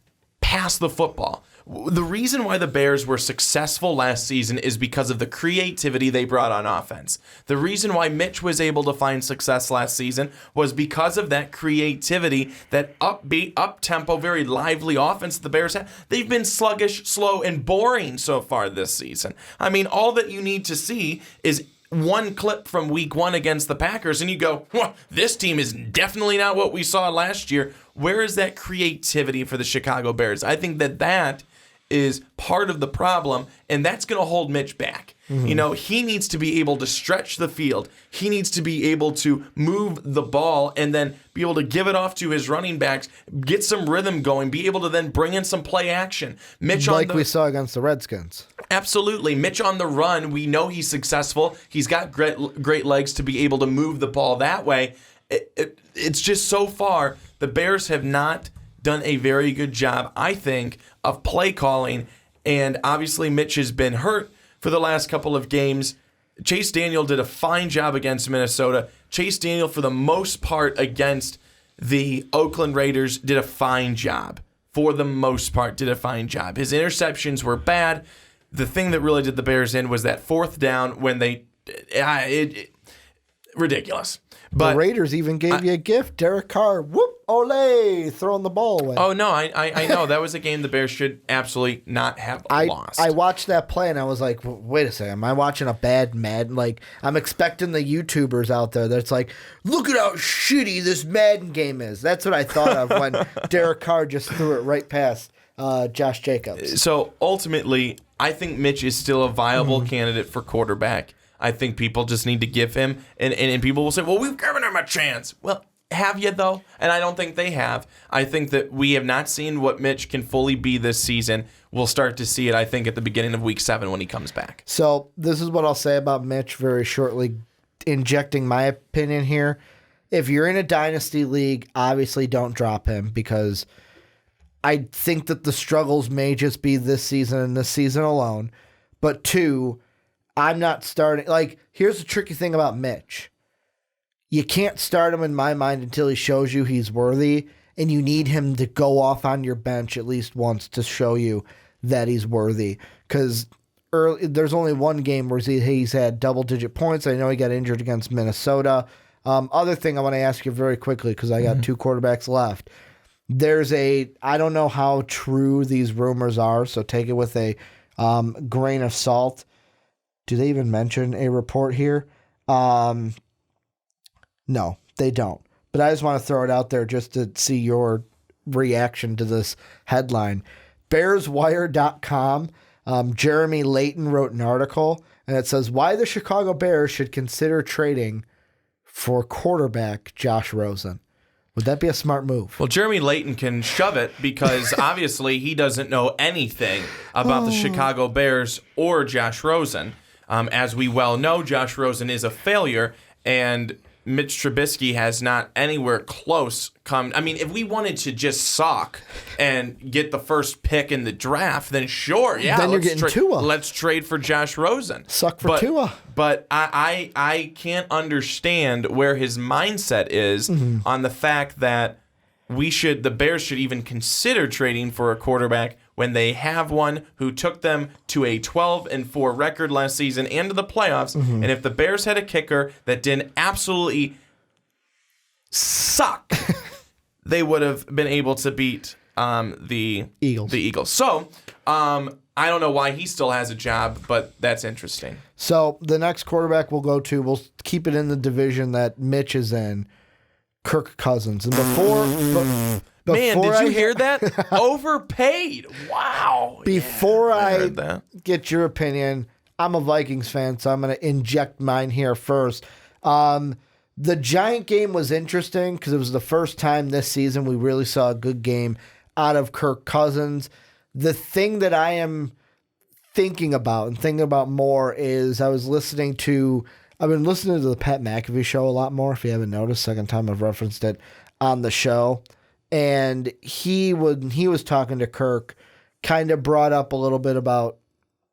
pass the football. The reason why the Bears were successful last season is because of the creativity they brought on offense. The reason why Mitch was able to find success last season was because of that creativity, that upbeat, up-tempo, very lively offense the Bears have. They've been sluggish, slow, and boring so far this season. I mean, all that you need to see is one clip from Week 1 against the Packers, and you go, well, this team is definitely not what we saw last year. Where is that creativity for the Chicago Bears? I think that is part of the problem, and that's going to hold Mitch back. Mm-hmm. You know, he needs to be able to stretch the field. He needs to be able to move the ball and then be able to give it off to his running backs, get some rhythm going, be able to then bring in some play action. Mitch like we saw against the Redskins. Absolutely. Mitch on the run, we know he's successful. He's got great legs to be able to move the ball that way. It's just so far, the Bears have not done a very good job, I think, of play calling, and obviously Mitch has been hurt for the last couple of games. Chase Daniel did a fine job against Minnesota. Chase Daniel, for the most part, against the Oakland Raiders, did a fine job. For the most part, did a fine job. His interceptions were bad. The thing that really did the Bears in was that 4th down when ridiculous. But the Raiders even gave you a gift. Derek Carr, whoop, ole, throwing the ball away. Oh, no, I know. That was a game the Bears should absolutely not have lost. I watched that play, and I was like, wait a second. Am I watching a bad Madden? Like, I'm expecting the YouTubers out there that's like, look at how shitty this Madden game is. That's what I thought of when Derek Carr just threw it right past Josh Jacobs. So, ultimately, I think Mitch is still a viable candidate for quarterback. I think people just need to give him, and people will say, well, we've given him a chance. Well, have you, though? And I don't think they have. I think that we have not seen what Mitch can fully be this season. We'll start to see it, I think, at the beginning of Week 7 when he comes back. So this is what I'll say about Mitch very shortly, injecting my opinion here. If you're in a dynasty league, obviously don't drop him, because I think that the struggles may just be this season and this season alone. But 2, I'm not starting. Like, here's the tricky thing about Mitch. You can't start him in my mind until he shows you he's worthy, and you need him to go off on your bench at least once to show you that he's worthy. Because there's only one game where he's had double-digit points. I know he got injured against Minnesota. Other thing I want to ask you very quickly, because I got 2 quarterbacks left. I don't know how true these rumors are, so take it with a grain of salt. Do they even mention a report here? No, they don't. But I just want to throw it out there just to see your reaction to this headline. BearsWire.com, Jeremy Layton wrote an article, and it says, why the Chicago Bears should consider trading for quarterback Josh Rosen. Would that be a smart move? Well, Jeremy Layton can shove it because obviously he doesn't know anything about the Chicago Bears or Josh Rosen. As we well know, Josh Rosen is a failure, and Mitch Trubisky has not anywhere close come. I mean, if we wanted to just suck and get the first pick in the draft, then sure, yeah. Then you're getting Tua. Let's trade for Josh Rosen. Suck for Tua. But I can't understand where his mindset is on the fact that the Bears should even consider trading for a quarterback when they have one who took them to a 12-4 record last season and to the playoffs. And if the Bears had a kicker that didn't absolutely suck, they would have been able to beat the Eagles. So I don't know why he still has a job, but that's interesting. So the next quarterback we'll go to, we'll keep it in the division that Mitch is in, Kirk Cousins. And Man, did you hear that? Overpaid. Wow. Before I get your opinion, I'm a Vikings fan, so I'm going to inject mine here first. The Giant game was interesting because it was the first time this season we really saw a good game out of Kirk Cousins. The thing that I am thinking about more is I've been listening to the Pat McAfee show a lot more, if you haven't noticed. Second time I've referenced it on the show. And he was talking to Kirk, kind of brought up a little bit about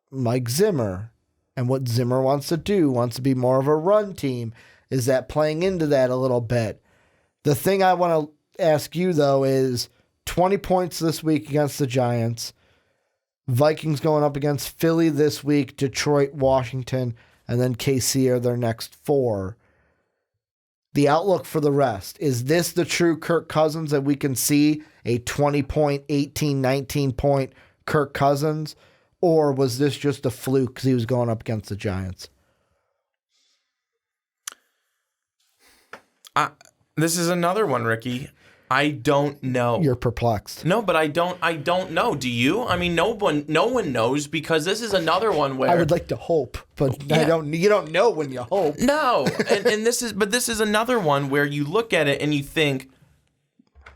Mike Zimmer and what Zimmer wants to do, wants to be more of a run team. Is that playing into that a little bit? The thing I want to ask you, though, is 20 points this week against the Giants. Vikings going up against Philly this week, Detroit, Washington, and then KC are their next 4. The outlook for the rest. Is this the true Kirk Cousins that we can see, a 20-point, 18, 19-point Kirk Cousins? Or was this just a fluke because he was going up against the Giants? This is another one, Ricky. I don't know. You're perplexed. No, but I don't know. Do you? I mean, no one knows because this is another one where I would like to hope, but yeah. You don't know when you hope. No. and this is another one where you look at it and you think,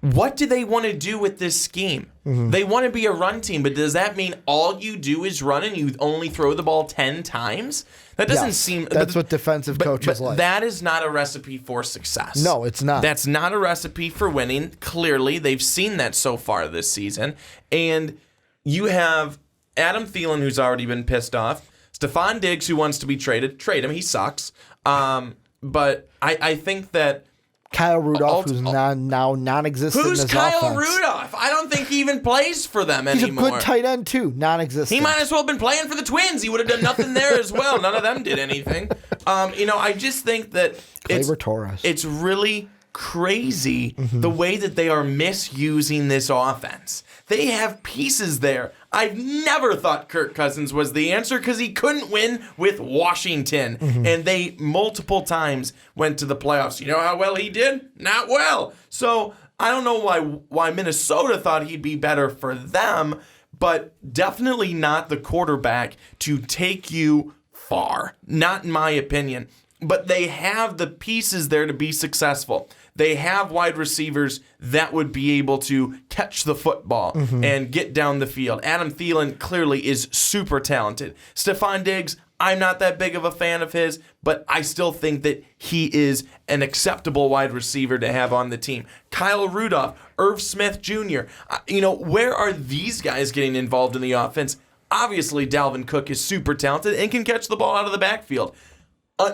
what do they want to do with this scheme? They want to be a run team, but does that mean all you do is run and you only throw the ball 10 times? That doesn't seem... That's what defensive coaches like. That is not a recipe for success. No, it's not. That's not a recipe for winning. Clearly, they've seen that so far this season. And you have Adam Thielen, who's already been pissed off. Stephon Diggs, who wants to be traded. Trade him. He sucks. But I think that... Kyle Rudolph, who's now non-existent in his Kyle offense. Rudolph? I don't think he even plays for them anymore. He's a good tight end, too. Non-existent. He might as well have been playing for the Twins. He would have done nothing there as well. None of them did anything. I just think that it's really crazy the way that they are misusing this offense. They have pieces there. I've never thought Kirk Cousins was the answer because he couldn't win with Washington. And they multiple times went to the playoffs. You know how well he did? Not well. So I don't know why Minnesota thought he'd be better for them, but definitely not the quarterback to take you far. Not in my opinion. But they have the pieces there to be successful. They have wide receivers that would be able to catch the football and get down the field. Adam Thielen clearly is super talented. Stephon Diggs, I'm not that big of a fan of his, but I still think that he is an acceptable wide receiver to have on the team. Kyle Rudolph, Irv Smith Jr., where are these guys getting involved in the offense? Obviously, Dalvin Cook is super talented and can catch the ball out of the backfield.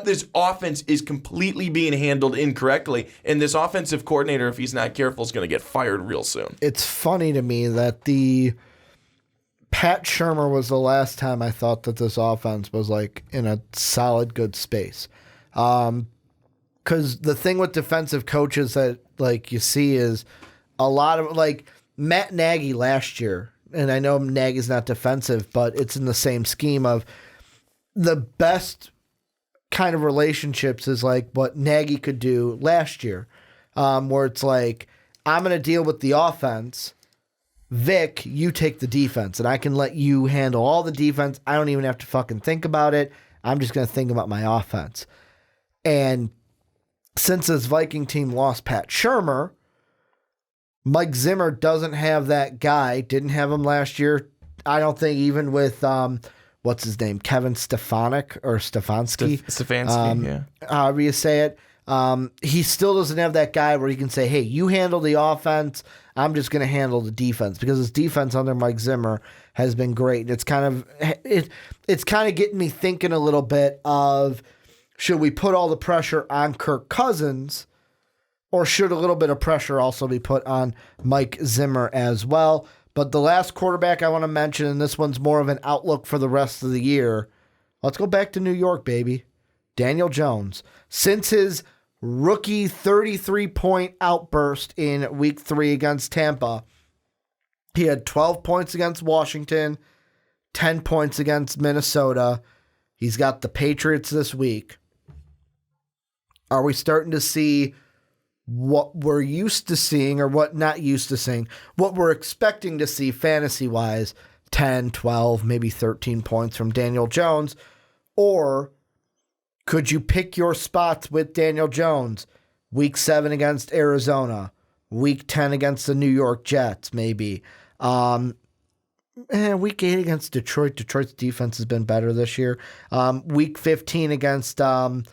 This offense is completely being handled incorrectly, and this offensive coordinator, if he's not careful, is going to get fired real soon. It's funny to me that the Pat Shurmur was the last time I thought that this offense was like in a solid, good space. Because the thing with defensive coaches that like you see is a lot of like Matt Nagy last year. and I know Nagy's not defensive, but it's in the same scheme of the best kind of relationships is like what Nagy could do last year, where it's like, I'm going to deal with the offense. Vic, you take the defense, and I can let you handle all the defense. I don't even have to fucking think about it. I'm just going to think about my offense. And since this Viking team lost Pat Shurmur, Mike Zimmer doesn't have that guy. Didn't have him last year. I don't think even with, what's his name? Kevin Stefanski. Stefanski, yeah. However you say it. He still doesn't have that guy where he can say, hey, you handle the offense. I'm just going to handle the defense, because his defense under Mike Zimmer has been great. It's kind of getting me thinking a little bit of, should we put all the pressure on Kirk Cousins, or should a little bit of pressure also be put on Mike Zimmer as well? But the last quarterback I want to mention, and this one's more of an outlook for the rest of the year. Let's go back to New York, baby. Daniel Jones. Since his rookie 33-point outburst in week 3 against Tampa, he had 12 points against Washington, 10 points against Minnesota. He's got the Patriots this week. Are we starting to see what we're used to seeing, or what not used to seeing, what we're expecting to see fantasy-wise, 10, 12, maybe 13 points from Daniel Jones? Or could you pick your spots with Daniel Jones? Week 7 against Arizona, week 10 against the New York Jets, maybe. Week 8 against Detroit. Detroit's defense has been better this year. Week 15 against the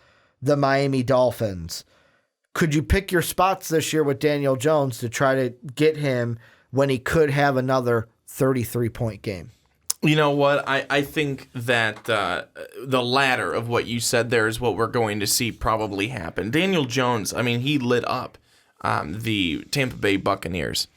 Miami Dolphins. Could you pick your spots this year with Daniel Jones to try to get him when he could have another 33-point game? You know what? I think that the latter of what you said there is what we're going to see probably happen. Daniel Jones, I mean, he lit up the Tampa Bay Buccaneers.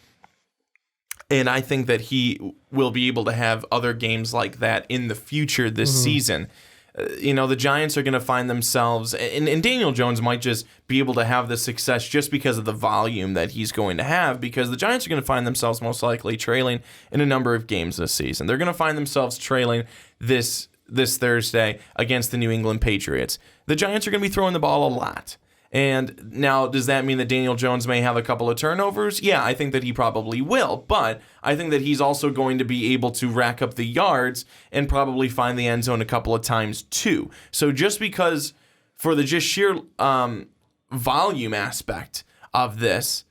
And I think that he will be able to have other games like that in the future this season. The Giants are going to find themselves, and Daniel Jones might just be able to have the success just because of the volume that he's going to have, because the Giants are going to find themselves most likely trailing in a number of games this season. They're going to find themselves trailing this Thursday against the New England Patriots. The Giants are going to be throwing the ball a lot. And now, does that mean that Daniel Jones may have a couple of turnovers? Yeah, I think that he probably will. But I think that he's also going to be able to rack up the yards and probably find the end zone a couple of times too. So just because for the just sheer volume aspect of this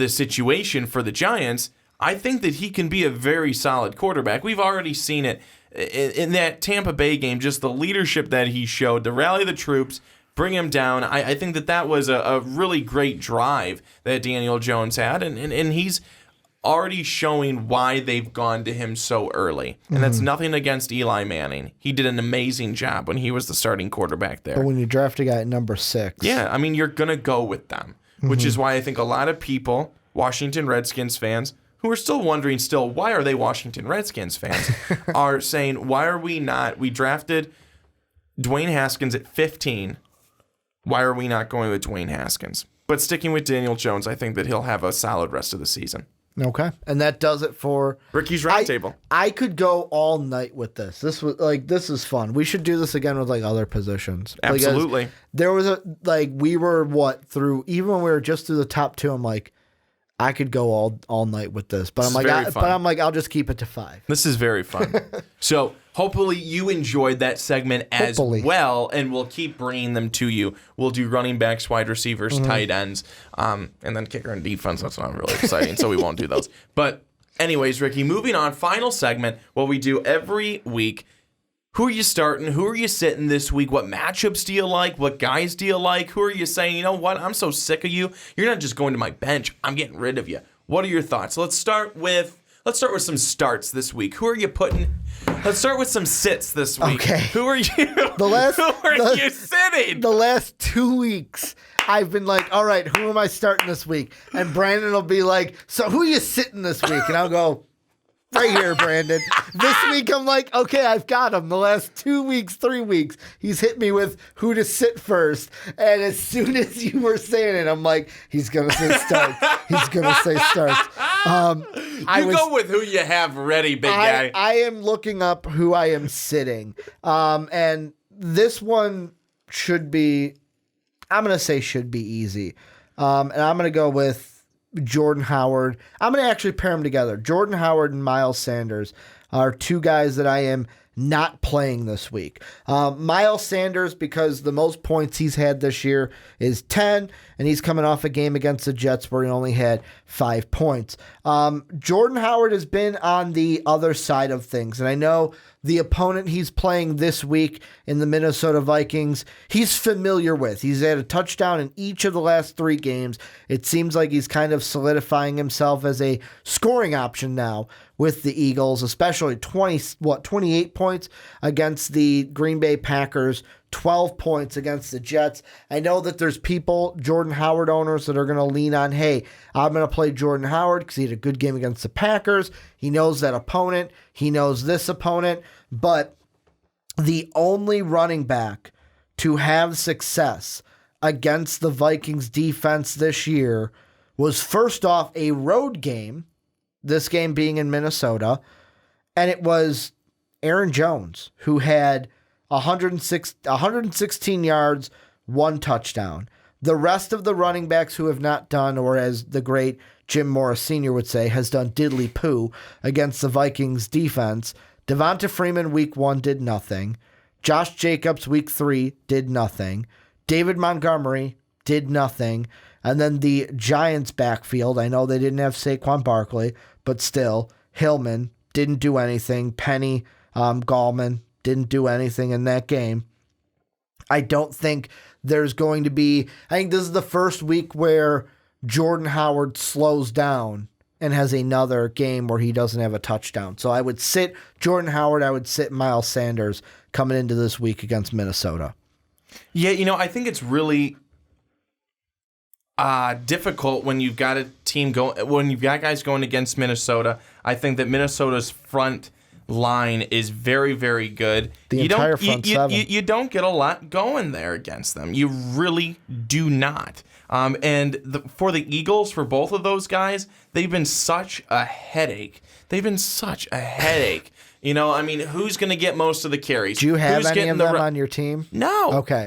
situation for the Giants, I think that he can be a very solid quarterback. We've already seen it in that Tampa Bay game, just the leadership that he showed, to rally the troops, bring him down. I think that was a really great drive that Daniel Jones had, and he's already showing why they've gone to him so early. And that's nothing against Eli Manning. He did an amazing job when he was the starting quarterback there. But when you draft a guy at number 6. Yeah, I mean, you're going to go with them, which is why I think a lot of people, Washington Redskins fans, who are still wondering why are they Washington Redskins fans, are saying, why are we not? We drafted Dwayne Haskins at 15. Why are we not going with Dwayne Haskins? But sticking with Daniel Jones, I think that he'll have a solid rest of the season. Okay. And that does it for Ricky's Roundtable. I could go all night with this. This is fun. We should do this again with other positions. Absolutely. There was we were through, even when we were just through the top 2, I'm like, I could go all night with this. But I'll just keep it to 5. This is very fun. So hopefully you enjoyed that segment as well, and we'll keep bringing them to you. We'll do running backs, wide receivers, tight ends, and then kicker and defense. That's not really exciting, so we won't do those. But anyways, Ricky, moving on, final segment, what we do every week. Who are you starting? Who are you sitting this week? What matchups do you like? What guys do you like? Who are you saying, you know what, I'm so sick of you. You're not just going to my bench. I'm getting rid of you. What are your thoughts? Let's start with some starts this week. Who are you putting? Let's start with some sits this week. Okay. Who are you? Who are you sitting? The last 2 weeks, I've been like, all right, who am I starting this week? And Brandon will be like, so who are you sitting this week? And I'll go, right here, Brandon. This week, I'm like, okay, I've got him. The last 2 weeks, 3 weeks, he's hit me with who to sit first. And as soon as you were saying it, I'm like, he's going to say Starks. He's going to say Starks. Go with who you have ready, big guy. I am looking up who I am sitting. And this one should be, I'm going to say should be easy. And I'm going to go with Jordan Howard. I'm going to actually pair them together. Jordan Howard and Miles Sanders are two guys that I am not playing this week. Miles Sanders, because the most points he's had this year is 10, and he's coming off a game against the Jets where he only had 5 points. Jordan Howard has been on the other side of things, and I know the opponent he's playing this week in the Minnesota Vikings, he's familiar with. He's had a touchdown in each of the last 3 games. It seems like he's kind of solidifying himself as a scoring option now with the Eagles, especially 28 points against the Green Bay Packers, 12 points against the Jets. I know that there's people, Jordan Howard owners, that are going to lean on, hey, I'm going to play Jordan Howard because he had a good game against the Packers. He knows that opponent. He knows this opponent. But the only running back to have success against the Vikings defense this year was first off a road game, this game being in Minnesota, and it was Aaron Jones, who had 116 yards, 1 touchdown. The rest of the running backs who have not done, or as the great Jim Morris Sr. would say, has done diddly poo against the Vikings defense. Devonta Freeman week 1 did nothing. Josh Jacobs week 3 did nothing. David Montgomery did nothing. And then the Giants backfield, I know they didn't have Saquon Barkley, but still, Hillman didn't do anything. Penny, Gallman didn't do anything in that game. I don't think there's going to be, I think this is the first week where Jordan Howard slows down and has another game where he doesn't have a touchdown. So I would sit Jordan Howard, I would sit Miles Sanders coming into this week against Minnesota. Yeah, I think it's really difficult when you've got a team when you've got guys going against Minnesota. I think that Minnesota's front line is very, very good. The entire front seven. You don't get a lot going there against them. You really do not. And for the Eagles, for both of those guys, they've been such a headache. Who's going to get most of the carries? Do you have any of them on your team? No. Okay.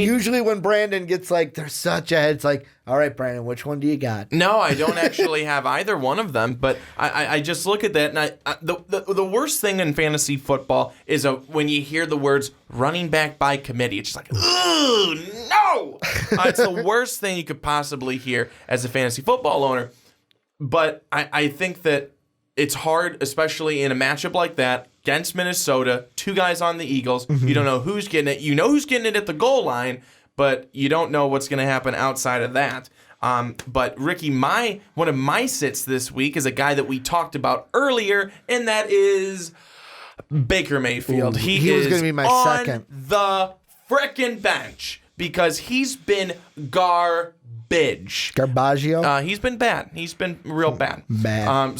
Usually when Brandon gets like, they're such a head, it's like, all right, Brandon, which one do you got? No, I don't actually have either one of them, but I just look at that, and the worst thing in fantasy football is when you hear the words running back by committee. It's just like, ooh, no! It's the worst thing you could possibly hear as a fantasy football owner, but I think that it's hard, especially in a matchup like that, against Minnesota, 2 guys on the Eagles. Mm-hmm. You don't know who's getting it. You know who's getting it at the goal line, but you don't know what's going to happen outside of that. But Ricky, one of my sits this week is a guy that we talked about earlier, and that is Baker Mayfield. Ooh, he was going to be my second. The frickin' bench because he's been garbage. Garbaggio? He's been bad. He's been real bad. Bad.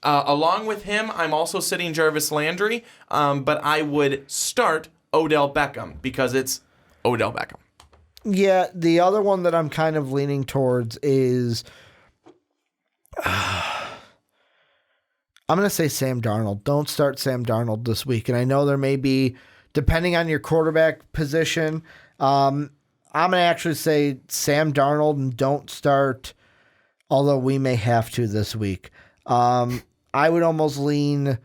Along with him, I'm also sitting Jarvis Landry, but I would start Odell Beckham because it's Odell Beckham. Yeah, the other one that I'm kind of leaning towards is I'm going to say Sam Darnold. Don't start Sam Darnold this week. And I know there may be, depending on your quarterback position, I'm going to actually say Sam Darnold and don't start, although we may have to this week. I would almost lean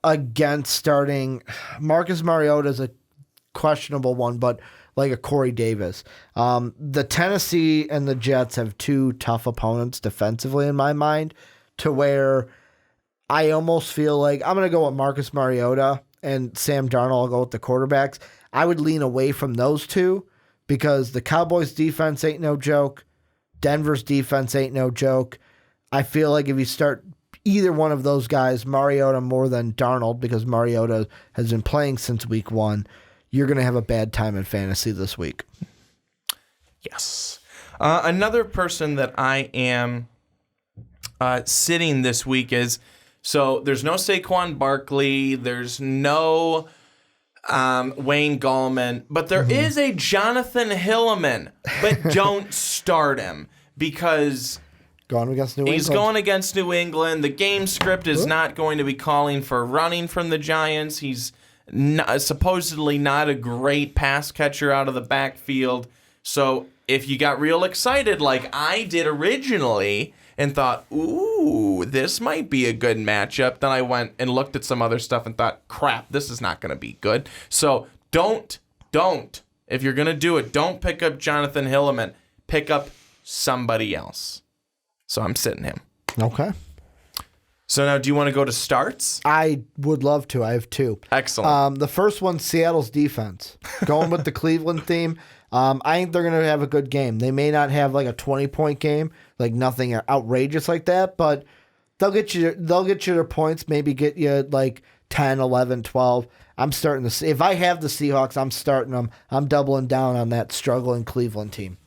against starting Marcus Mariota is a questionable one, but like a Corey Davis. The Tennessee and the Jets have 2 tough opponents defensively in my mind to where I almost feel like I'm going to go with Marcus Mariota and Sam Darnold. I'll go with the quarterbacks. I would lean away from those 2 because the Cowboys defense ain't no joke. Denver's defense ain't no joke. I feel like if you start either one of those guys, Mariota more than Darnold, because Mariota has been playing since week 1, you're going to have a bad time in fantasy this week. Yes. Another person that I am sitting this week is So there's no Saquon Barkley. There's no Wayne Gallman. But there is a Jonathan Hilliman. But don't start him because Going against New he's England. going against New England. The game script is not going to be calling for running from the Giants. He's supposedly not a great pass catcher out of the backfield. So if you got real excited like I did originally and thought, ooh, this might be a good matchup, then I went and looked at some other stuff and thought, crap, this is not going to be good. So don't, if you're going to do it, don't pick up Jonathan Hilliman. Pick up somebody else. So I'm sitting him. Okay. So now do you want to go to starts? I would love to. I have two. Excellent. The first one's Seattle's defense. Going with the Cleveland theme. I think they're going to have a good game. They may not have like a 20-point game, like nothing outrageous like that, but they'll get you their points, maybe get you like 10, 11, 12. I'm starting to see. If I have the Seahawks, I'm starting them. I'm doubling down on that struggling Cleveland team.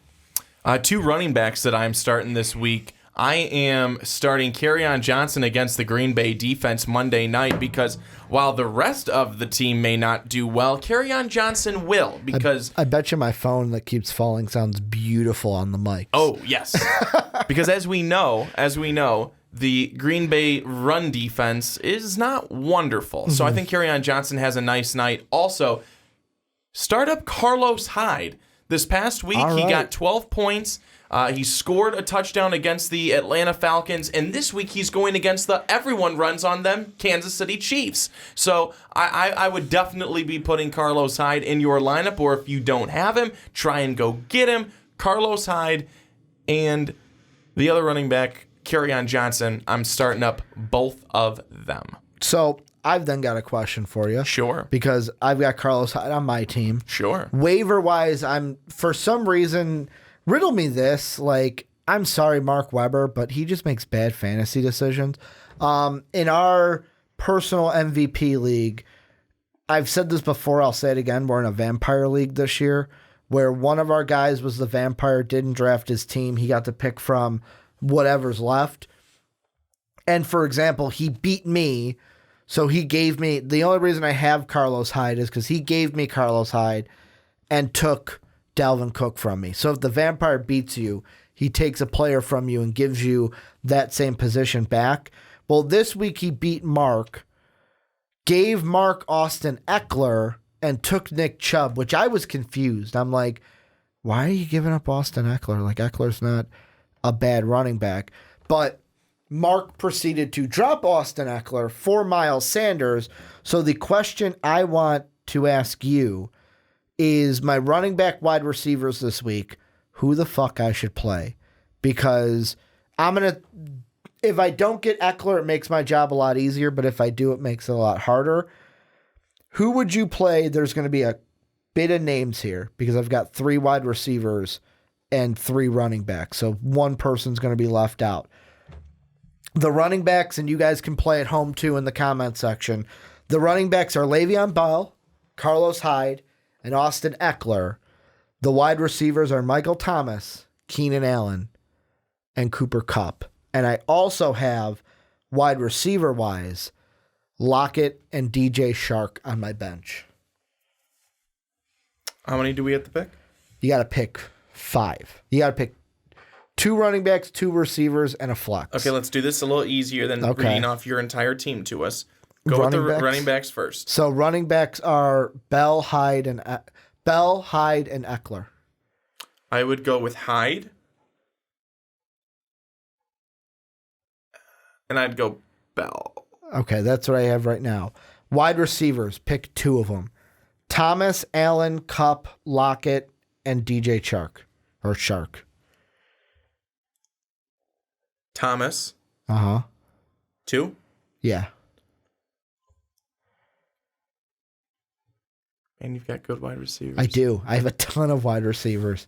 Two running backs that I'm starting this week. I am starting Kerryon Johnson against the Green Bay defense Monday night because while the rest of the team may not do well, Kerryon Johnson will because... I bet you my phone that keeps falling sounds beautiful on the mic. Oh, yes. Because as we know, the Green Bay run defense is not wonderful. So I think Kerryon Johnson has a nice night. Also, start up Carlos Hyde. This past week, he got 12 points. He scored a touchdown against the Atlanta Falcons, and this week he's going against the everyone runs on them Kansas City Chiefs. So I would definitely be putting Carlos Hyde in your lineup, or if you don't have him, try and go get him. Carlos Hyde and the other running back, Kerryon Johnson, I'm starting up both of them. So I've then got a question for you. Sure. Because I've got Carlos Hyde on my team. Sure. Waiver-wise, I'm, for some reason, riddle me this, like, I'm sorry, Mark Weber, but he just makes bad fantasy decisions. In our personal MVP league, I've said this before, I'll say it again, we're in a vampire league this year, where one of our guys was the vampire, didn't draft his team, he got to pick from whatever's left. And for example, he beat me, so he gave me, the only reason I have Carlos Hyde is because he gave me Carlos Hyde and took Dalvin Cook from me. So if the vampire beats you, he takes a player from you and gives you that same position back. Well, this week he beat Mark, gave Mark Austin Eckler, and took Nick Chubb, which I was confused. I'm like, why are you giving up Austin Eckler? Like, Eckler's not a bad running back. But Mark proceeded to drop Austin Eckler for Miles Sanders. So the question I want to ask you is my running back wide receivers this week, who the fuck I should play. Because if I don't get Eckler, it makes my job a lot easier, but if I do, it makes it a lot harder. Who would you play? There's going to be a bit of names here because I've got 3 wide receivers and 3 running backs. So one person's going to be left out. The running backs, and you guys can play at home too in the comment section. The running backs are Le'Veon Bell, Carlos Hyde, and Austin Eckler. The wide receivers are Michael Thomas, Keenan Allen, and Cooper Kupp. And I also have, wide receiver-wise, Lockett and DJ Shark on my bench. How many do we have to pick? You got to pick 5. You got to pick 2 running backs, 2 receivers, and a flex. Okay, let's do this a little easier than reading off your entire team to us. Go with the running backs first. So running backs are Bell, Hyde, and Eckler. I would go with Hyde. And I'd go Bell. Okay, that's what I have right now. Wide receivers, pick 2 of them. Thomas, Allen, Kupp, Lockett, and DJ Chark. Or Shark. Thomas. 2? Yeah. And you've got good wide receivers. I do. I have a ton of wide receivers.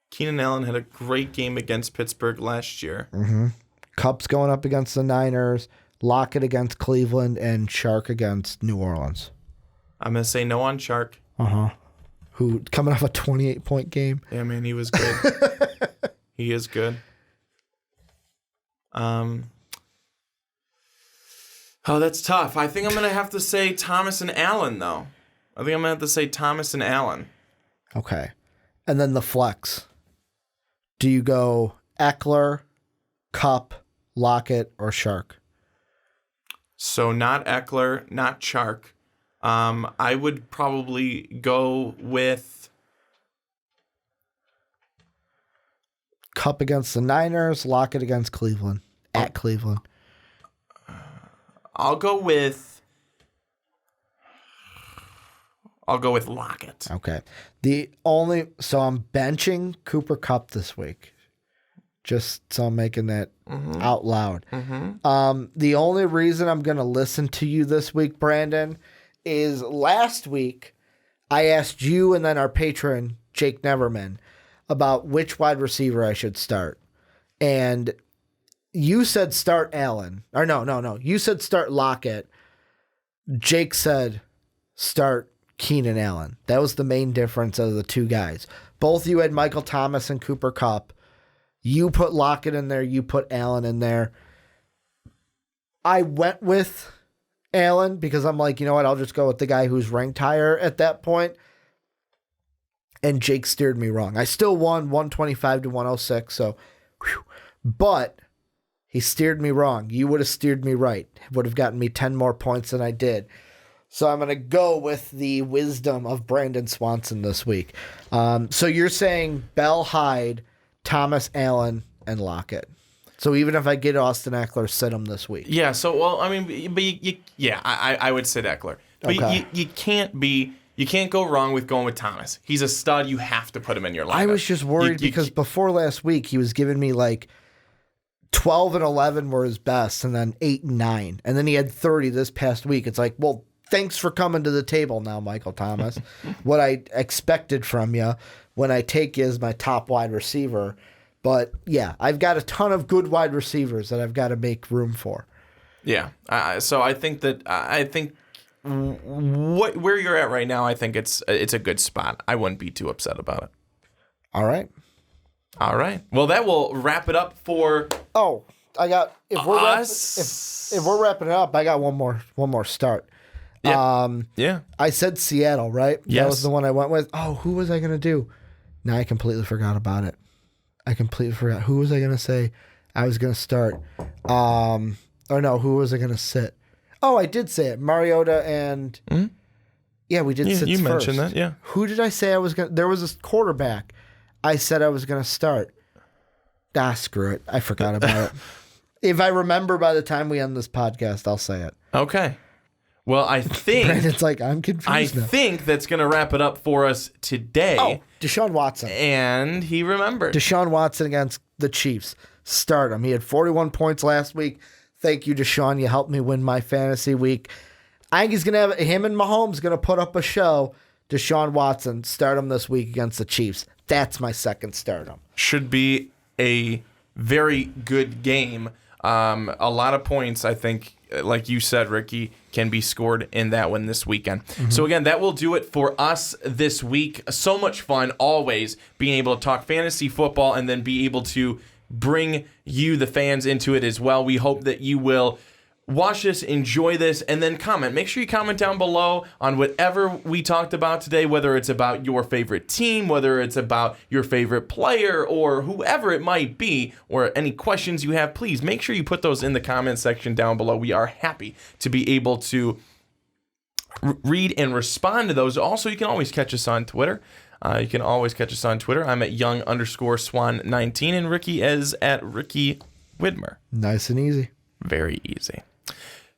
Keenan Allen had a great game against Pittsburgh last year. Mm-hmm. Kupp's going up against the Niners, Lockett against Cleveland, and Shark against New Orleans. I'm going to say no on Shark. Who, coming off a 28-point game. Yeah, man, he was good. He is good. Oh, that's tough. I think I'm going to have to say Thomas and Allen, though. I think I'm going to have to say Thomas and Allen. Okay. And then the flex. Do you go Eckler, Kupp, Lockett, or Shark? So not Eckler, not Chark. I would probably go with Kupp against the Niners, Lockett against Cleveland. At Cleveland. I'll go with Lockett. Okay. So I'm benching Cooper Kupp this week. Just so I'm making that out loud. The only reason I'm going to listen to you this week, Brandon, is last week I asked you and then our patron, Jake Neverman, about which wide receiver I should start. And you said start Allen. Or no. You said start Lockett. Jake said start Keenan Allen. That was the main difference of the two guys. Both you had Michael Thomas and Cooper Kupp. You put Lockett in there. You put Allen in there. I went with Allen because I'm like, you know what? I'll just go with the guy who's ranked higher at that point. And Jake steered me wrong. I still won 125 to 106. So, whew. But he steered me wrong. You would have steered me right. Would have gotten me 10 more points than I did. So I'm going to go with the wisdom of Brandon Swanson this week. So you're saying Bell, Hyde, Thomas, Allen, and Lockett. So even if I get Austin Eckler, sit him this week. Yeah. So I would sit Eckler, but Okay. you can't go wrong with going with Thomas. He's a stud. You have to put him in your lineup. I was just worried because before last week he was giving me like 12 and 11 were his best, and then 8 and 9, and then he had 30 this past week. It's like, well, thanks for coming to the table now, Michael Thomas. What I expected from you when I take you as my top wide receiver. But yeah, I've got a ton of good wide receivers that I've got to make room for. Yeah. So I think where you're at right now, I think it's a good spot. I wouldn't be too upset about it. All right. Well, that will wrap it up for. Oh, I got if we're wrapping it up, I got one more start. Yeah. I said Seattle, right? Yes. That was the one I went with. Oh, who was I going to do? Now I completely forgot about it. I completely forgot. Who was I going to say I was going to start? Or no, who was I going to sit? Oh, I did say it. Mariota and... Mm-hmm. Yeah, we did sit You first. mentioned that, yeah. Who did I say I was going to... There was this quarterback I said I was going to start. Screw it. I forgot about it. If I remember by the time we end this podcast, I'll say it. Okay. Well, I think... Brandon's like, I'm confused now. I think that's going to wrap it up for us today. Oh, Deshaun Watson. And he remembered. Deshaun Watson against the Chiefs. Start him. He had 41 points last week. Thank you, Deshaun. You helped me win my fantasy week. I think he's going to have him and Mahomes going to put up a show. Deshaun Watson, start him this week against the Chiefs. That's my second start him. Should be a very good game. A lot of points, I think, like you said, Ricky, can be scored in that one this weekend. Mm-hmm. So again, that will do it for us this week. So much fun always being able to talk fantasy football and then be able to bring you, the fans, into it as well. We hope that you will watch this, enjoy this, and then comment. Make sure you comment down below on whatever we talked about today, whether it's about your favorite team, whether it's about your favorite player, or whoever it might be, or any questions you have. Please make sure you put those in the comment section down below. We are happy to be able to read and respond to those. Also, you can always catch us on Twitter. I'm at young_swan19, and Ricky is at Ricky Widmer. Nice and easy. Very easy.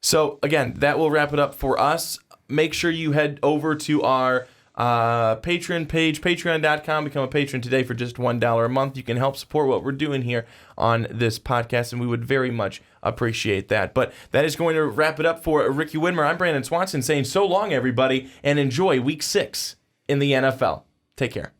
So, again, that will wrap it up for us. Make sure you head over to our Patreon page, patreon.com. Become a patron today for just $1 a month. You can help support what we're doing here on this podcast, and we would very much appreciate that. But that is going to wrap it up for Ricky Widmer. I'm Brandon Swanson saying so long, everybody, and enjoy Week 6 in the NFL. Take care.